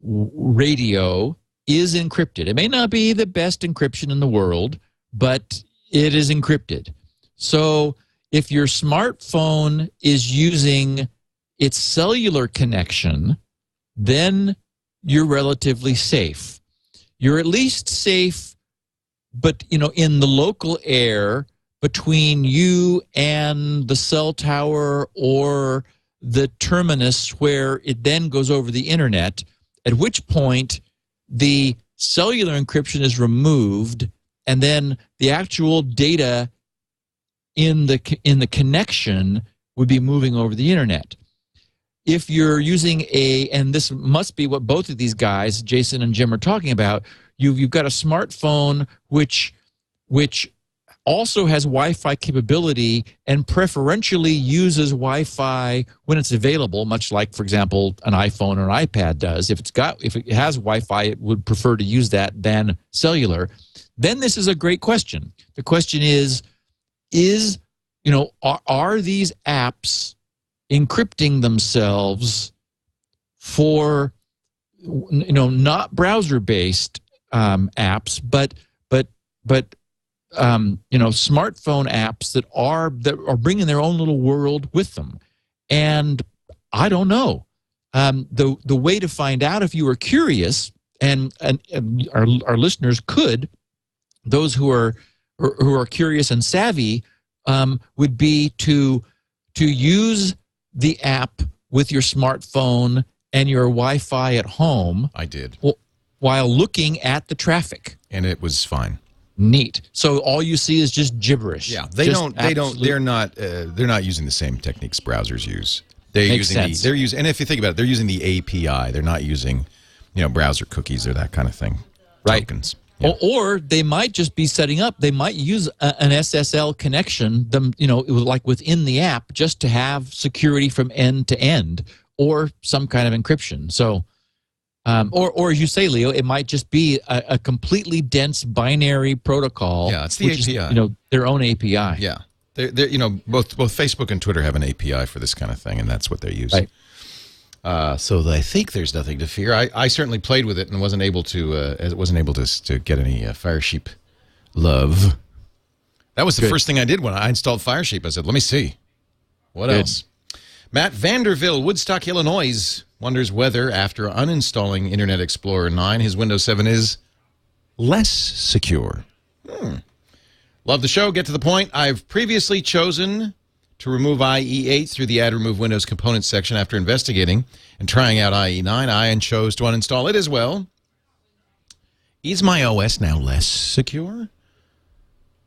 radio is encrypted. It may not be the best encryption in the world, but it is encrypted. So if your smartphone is using its cellular connection, then you're relatively safe. You're at least safe, but in the local air between you and the cell tower or the terminus where it then goes over the internet, at which point the cellular encryption is removed, and then the actual data in the connection would be moving over the internet. If you're using and this must be what both of these guys, Jason and Jim, are talking about, you've got a smartphone which also has Wi-Fi capability and preferentially uses Wi-Fi when it's available, much like, for example, an iPhone or an iPad does. If it has Wi-Fi, it would prefer to use that than cellular. Then this is a great question. The question is are these apps encrypting themselves for not browser-based apps, but smartphone apps that are bringing their own little world with them? And I don't know. The way to find out, if you are curious, and our listeners could, those who are curious and savvy, would be to use the app with your smartphone and your Wi-Fi at home. I did. While looking at the traffic. And it was fine. Neat. So all you see is just gibberish. Yeah, they're not using the same techniques browsers use. They're using, and if you think about it, they're using the API. They're not using, browser cookies or that kind of thing. Right. Tokens. Yeah. Or they might just be setting up. They might use an SSL connection, like within the app, just to have security from end to end, or some kind of encryption. So, or as you say, Leo, it might just be a completely dense binary protocol. Yeah, it's the API. Is, their own API. Yeah, they're both Facebook and Twitter have an API for this kind of thing, and that's what they use. Right. So I think there's nothing to fear. I certainly played with it and wasn't able to get any Firesheep love. That was the first thing I did when I installed Firesheep. I said, let me see. What else? Matt Vanderville, Woodstock, Illinois, wonders whether, after uninstalling Internet Explorer 9, his Windows 7 is less secure. Love the show. Get to the point. I've previously chosen to remove IE8 through the Add Remove Windows Components section after investigating and trying out IE9. I chose to uninstall it as well. Is my OS now less secure?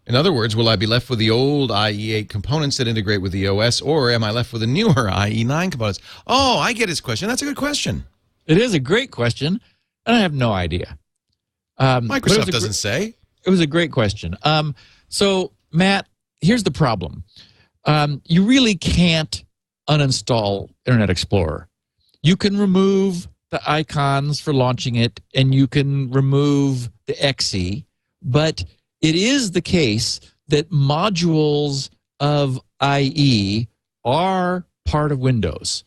In other words, will I be left with the old IE8 components that integrate with the OS, or am I left with the newer IE9 components? Oh, I get his question. That's a good question. It is a great question, and I have no idea. Microsoft doesn't say. It was a great question. So, Matt, here's the problem. You really can't uninstall Internet Explorer. You can remove the icons for launching it, and you can remove the exe, but it is the case that modules of IE are part of Windows.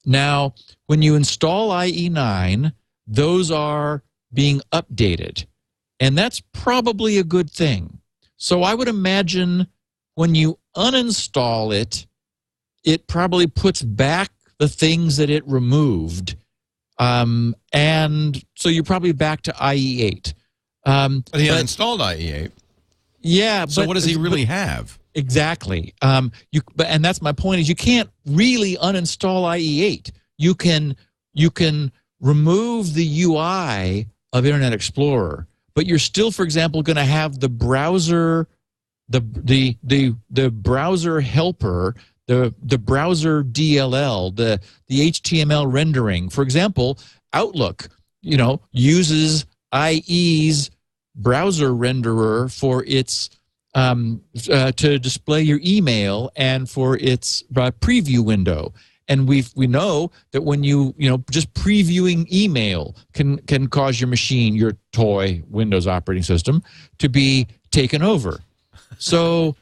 Now, when you install IE9, those are being updated, and that's probably a good thing. So I would imagine when you uninstall it, it probably puts back the things that it removed, and so you're probably back to IE8. But he uninstalled IE8. Yeah. So what does he really have? Exactly. And that's my point, is you can't really uninstall IE8. You can remove the UI of Internet Explorer, but you're still, for example, going to have the browser, the browser helper, the browser DLL, the HTML rendering. For example, Outlook, uses IE's browser renderer for its to display your email and for its preview window. And we know that when you just previewing email can cause your machine, your toy Windows operating system, to be taken over. So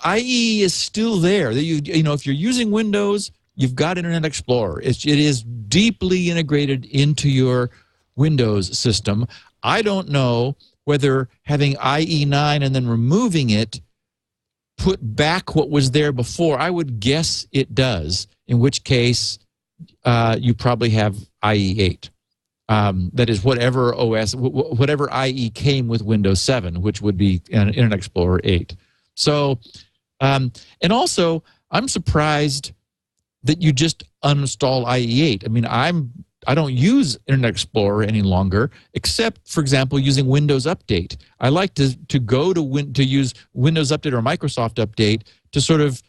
IE is still there. If you're using Windows, you've got Internet Explorer. It is deeply integrated into your Windows system. I don't know whether having IE9 and then removing it put back what was there before. I would guess it does, in which case you probably have IE8. That is whatever OS, whatever IE came with Windows 7, which would be Internet Explorer 8. So, and also, I'm surprised that you just uninstall IE8. I mean, I don't use Internet Explorer any longer, except, for example, using Windows Update. I like to go to use Windows Update or Microsoft Update to sort of,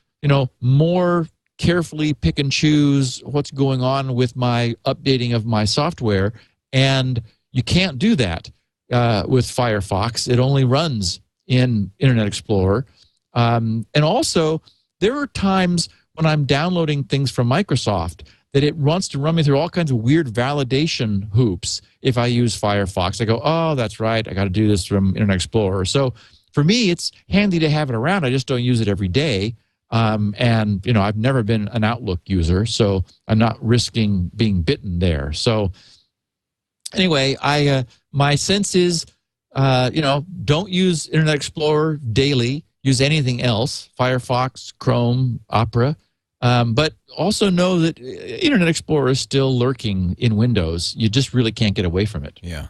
more carefully pick and choose what's going on with my updating of my software. And you can't do that with Firefox. It only runs in Internet Explorer. And also, there are times when I'm downloading things from Microsoft that it wants to run me through all kinds of weird validation hoops if I use Firefox. I go, oh, that's right, I got to do this from Internet Explorer. So for me, it's handy to have it around. I just don't use it every day. And, you know, I've never been an Outlook user, so I'm not risking being bitten there. So anyway, my sense is, you know, don't use Internet Explorer daily. Use anything else, Firefox, Chrome, Opera. But also know that Internet Explorer is still lurking in Windows. You just really can't get away from it. Yeah.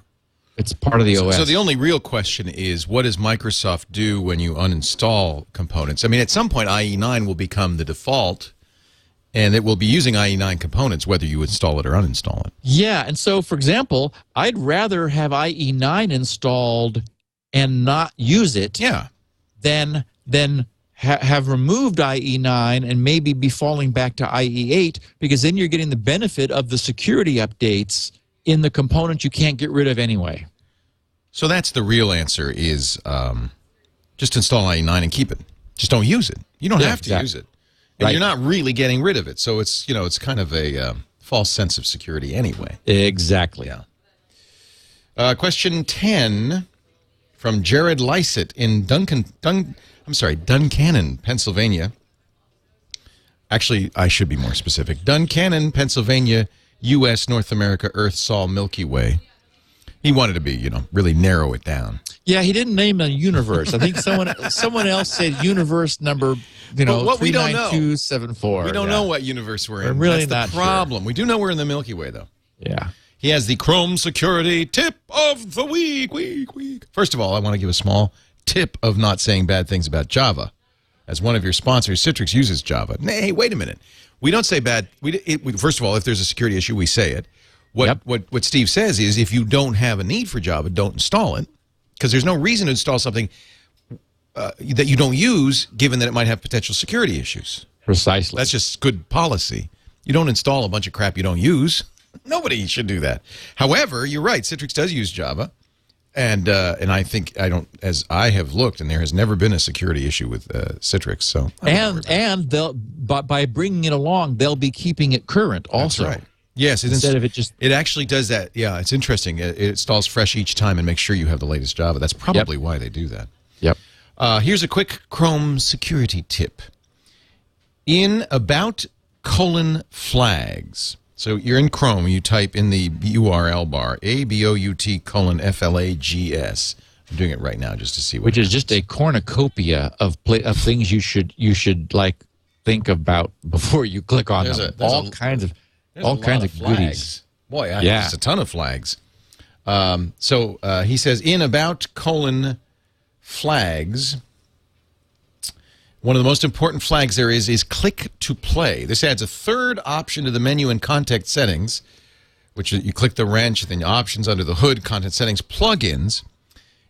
It's part of the OS. So the only real question is, what does Microsoft do when you uninstall components? I mean, at some point, IE9 will become the default, and it will be using IE9 components whether you install it or uninstall it. Yeah, and so, for example, I'd rather have IE9 installed and not use it than have removed IE9 and maybe be falling back to IE8, because then you're getting the benefit of the security updates in the component you can't get rid of anyway. So that's the real answer is just install IE9 and keep it. Just don't use it. You don't have to use it. And you're not really getting rid of it. So it's, you know, it's kind of a false sense of security anyway. Exactly. Yeah. Question 10 from Jared Lysett in Duncannon, Pennsylvania. Actually, I should be more specific. Duncannon, Pennsylvania, U.S., North America, Earth, Sol, Milky Way. He wanted to be, you know, really narrow it down. Yeah, he didn't name a universe. I think someone else said universe number, you know, 39274. We don't know what universe we're in. I'm really That's the not problem. sure. We do know we're in the Milky Way, though. Yeah. He has the Chrome security tip of the week. First of all, I want to give a small tip of not saying bad things about Java. As one of your sponsors, Citrix uses Java. Hey, wait a minute. We don't say bad. First of all, if there's a security issue, we say it. What Steve says is, if you don't have a need for Java, don't install it, because there's no reason to install something that you don't use, given that it might have potential security issues. Precisely. That's just good policy. You don't install a bunch of crap you don't use. Nobody should do that. However, you're right. Citrix does use Java, and I think as I have looked, and there has never been a security issue with Citrix. So and they'll by bringing it along, they'll be keeping it current also. That's right. Yes, instead of it just it actually does that. Yeah, it's interesting. It installs fresh each time and makes sure you have the latest Java. That's probably why they do that. Yep. Here's a quick Chrome security tip. In about:/flags. So you're in Chrome, you type in the URL bar, ABOUT:/FLAGS. I'm doing it right now just to see what Which is just a cornucopia of things you should like think about before you click on them. All kinds of goodies. Boy, there's a ton of flags. So he says, in about:/flags, one of the most important flags there is click to play. This adds a third option to the menu in content settings, which you click the wrench, then options under the hood, content settings, plugins,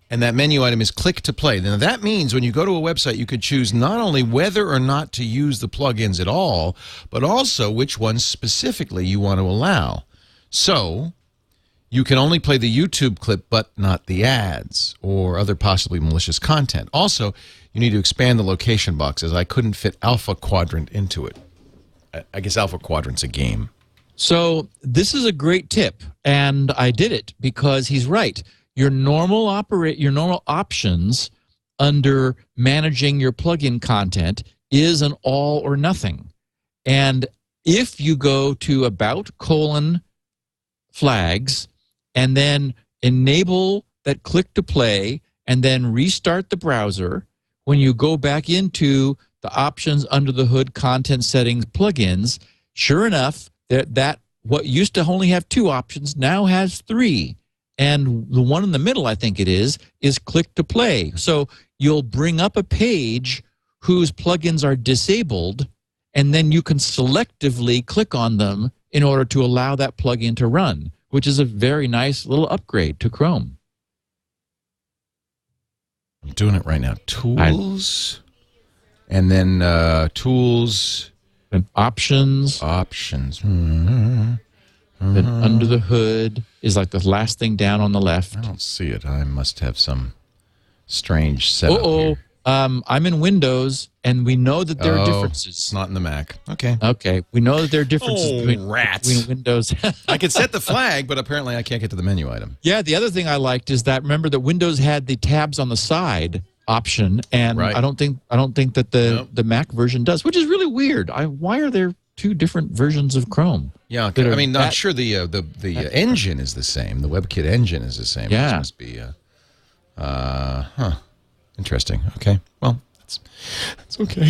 and that menu item is click to play. Now that means when you go to a website, you could choose not only whether or not to use the plugins at all, but also which ones specifically you want to allow. So you can only play the YouTube clip, but not the ads or other possibly malicious content. Also, you need to expand the location box, as I couldn't fit Alpha Quadrant into it. I guess Alpha Quadrant's a game. So this is a great tip, and I did it because he's right. Your normal options under managing your plugin content is an all or nothing. And if you go to about:/flags and then enable that click to play and then restart the browser, when you go back into the options under the hood, content settings, plugins, sure enough, that what used to only have 2 options now has 3. And the one in the middle, I think it is click to play. So you'll bring up a page whose plugins are disabled, and then you can selectively click on them in order to allow that plugin to run, which is a very nice little upgrade to Chrome. I'm doing it right now. Tools, and then tools. And options. Then under the hood is like the last thing down on the left. I don't see it. I must have some strange setup here. I'm in Windows, and we know that there are differences. It's not in the Mac. Okay. Okay, we know that there are differences between Windows. I could set the flag, but apparently I can't get to the menu item. Yeah, the other thing I liked is that remember that Windows had the tabs on the side option, and I don't think that the Mac version does, which is really weird. Why are there two different versions of Chrome? Yeah, I mean, not sure the engine is the same. The WebKit engine is the same. Yeah, this must be interesting. Okay, well, that's okay.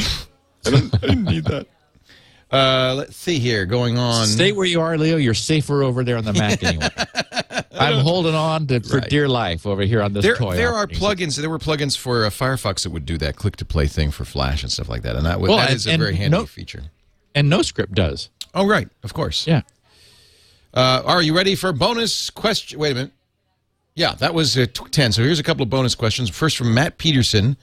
I didn't need that. Let's see here. Going on. Stay where you are, Leo. You're safer over there on the Mac anyway. I'm holding on for dear life over here on this toy. There are plugins. There were plugins for Firefox that would do that click-to-play thing for Flash and stuff like that, and that is a very handy feature. And NoScript does. Oh, right. Of course. Yeah. Are you ready for bonus question? Wait a minute. Yeah, that was 10. So here's a couple of bonus questions. First from Matt Peterson.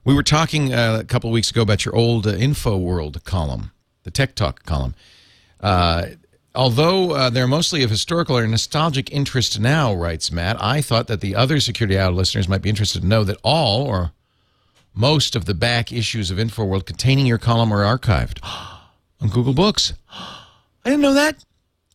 We were talking a couple of weeks ago about your old InfoWorld column, the Tech Talk column. Although they're mostly of historical or nostalgic interest now, writes Matt, I thought that the other Security Hour listeners might be interested to know that all or most of the back issues of InfoWorld containing your column are archived on Google Books. I didn't know that.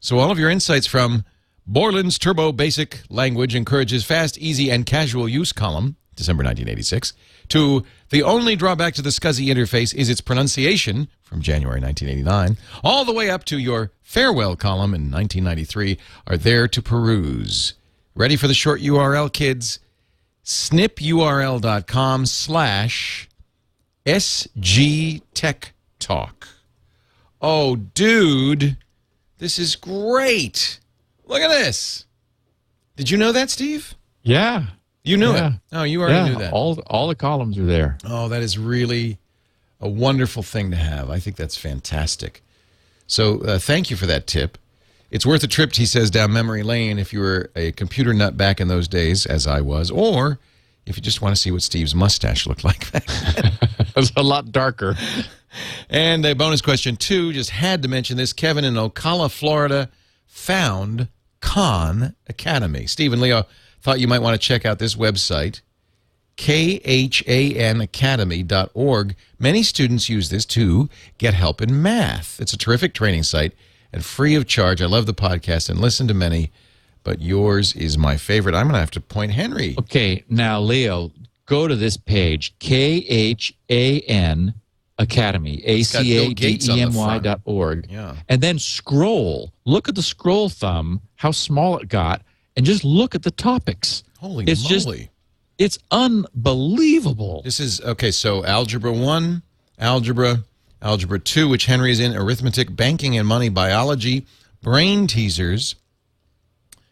So all of your insights from Borland's Turbo Basic Language Encourages Fast, Easy, and Casual Use column, December 1986, to The Only Drawback to the SCSI Interface is Its Pronunciation, from January 1989, all the way up to your Farewell column in 1993, are there to peruse. Ready for the short URL, kids? snipurl.com/SGTechTalk. Oh, dude, this is great. Look at this. Did you know that, Steve? Yeah. You knew it. Oh, you already knew that. All the columns are there. Oh, that is really a wonderful thing to have. I think that's fantastic. So thank you for that tip. It's worth a trip, he says, down memory lane if you were a computer nut back in those days, as I was, or if you just want to see what Steve's mustache looked like back then. It was a lot darker. And a bonus question, 2, just had to mention this. Kevin in Ocala, Florida, found Khan Academy. Steve and Leo thought you might want to check out this website, khanacademy.org. Many students use this to get help in math. It's a terrific training site and free of charge. I love the podcast and listen to many, but yours is my favorite. I'm going to have to point Henry. Okay, now, Leo, go to this page, KHAN Academy, ACADEMY.org, and then scroll. Look at the scroll thumb, how small it got, and just look at the topics. Holy moly. It's unbelievable. This is, okay, so Algebra 1, Algebra 2, which Henry is in, Arithmetic, Banking and Money, Biology, Brain Teasers,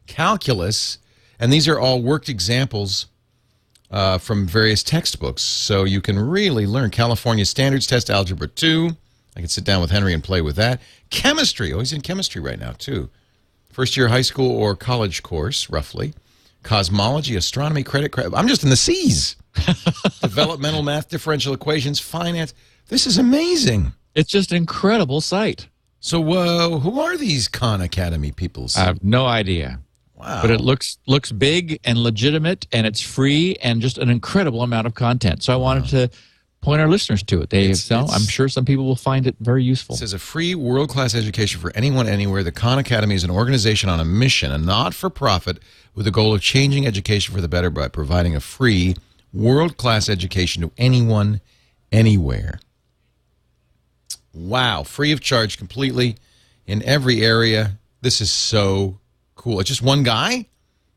Calculus, and these are all worked examples from various textbooks. So you can really learn California Standards Test, Algebra 2. I can sit down with Henry and play with that. Chemistry. Oh, he's in chemistry right now, too. First year high school or college course, roughly. Cosmology, astronomy, credit. I'm just in the C's. Developmental math, differential equations, finance. This is amazing. It's just an incredible site. So who are these Khan Academy people? I have no idea. Wow. But it looks big and legitimate, and it's free and just an incredible amount of content. So I wanted to point our listeners to it. I'm sure some people will find it very useful. It says a free world-class education for anyone, anywhere. The Khan Academy is an organization on a mission, a not-for-profit, with the goal of changing education for the better by providing a free world-class education to anyone, anywhere. Wow. Free of charge completely in every area. This is so cool. It's just one guy?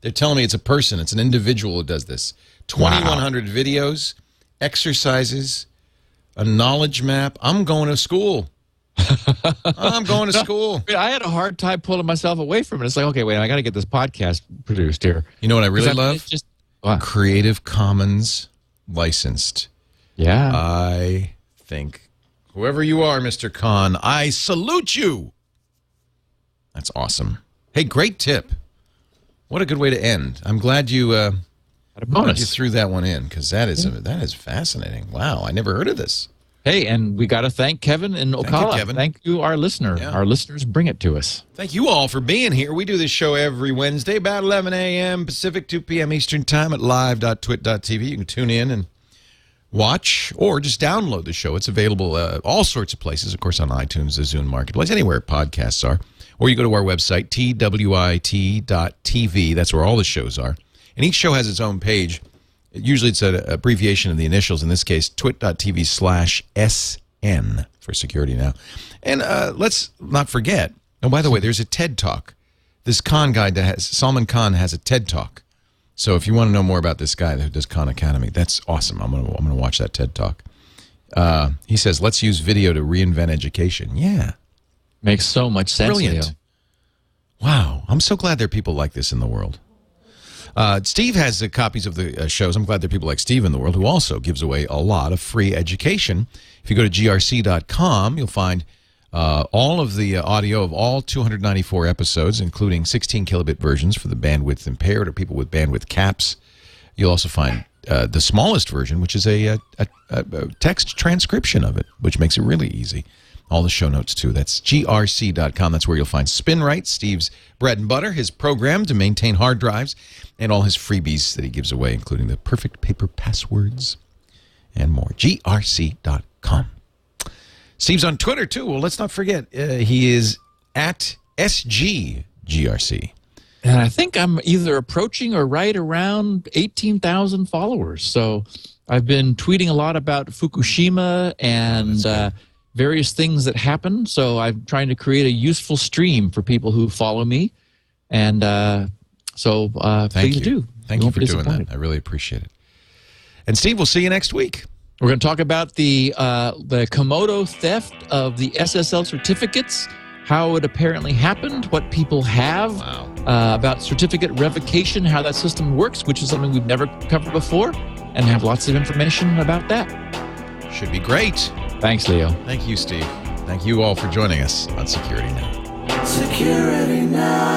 They're telling me it's a person. It's an individual who does this. 2,100 videos, exercises, a knowledge map. I'm going to school. I'm going to school. I had a hard time pulling myself away from it. It's like, okay, wait, I got to get this podcast produced here. You know what I really love? Creative Commons licensed. Yeah. I think, whoever you are, Mr. Khan, I salute you. That's awesome. Hey, great tip. What a good way to end. I'm glad you threw that one in, because that is fascinating. Wow, I never heard of this. Hey, and we got to thank Kevin and Ocala. Kevin. Thank you, our listener. Yeah. Our listeners bring it to us. Thank you all for being here. We do this show every Wednesday, about 11 a.m. Pacific, 2 p.m. Eastern Time at live.twit.tv. You can tune in and watch or just download the show. It's available all sorts of places, of course, on iTunes, the Zune Marketplace, anywhere podcasts are. Or you go to our website, twit.tv. That's where all the shows are. And each show has its own page. Usually it's an abbreviation of the initials. In this case, twit.tv/SN for security now. And let's not forget, oh, by the way, there's a TED Talk. This Khan guy, Salman Khan, has a TED Talk. So if you want to know more about this guy who does Khan Academy, that's awesome. I'm gonna watch that TED Talk. He says, let's use video to reinvent education. Yeah. Makes so much sense. Brilliant. Leo. Wow. I'm so glad there are people like this in the world. Steve has copies of the shows. I'm glad there are people like Steve in the world who also gives away a lot of free education. If you go to grc.com, you'll find all of the audio of all 294 episodes, including 16 kilobit versions for the bandwidth impaired or people with bandwidth caps. You'll also find the smallest version, which is a text transcription of it, which makes it really easy. All the show notes, too. That's grc.com. That's where you'll find Spinrite, Steve's bread and butter, his program to maintain hard drives, and all his freebies that he gives away, including the perfect paper passwords and more. grc.com. Steve's on Twitter, too. Well, let's not forget, he is at SGGRC. And I think I'm either approaching or right around 18,000 followers. So I've been tweeting a lot about Fukushima and various things that happen. So I'm trying to create a useful stream for people who follow me. And please do. Thank you for doing that. I really appreciate it. And Steve, we'll see you next week. We're going to talk about the Komodo theft of the SSL certificates, how it apparently happened, what people have, about certificate revocation, how that system works, which is something we've never covered before, and have lots of information about that. Should be great. Thanks, Leo. Thank you, Steve. Thank you all for joining us on Security Now. Security Now.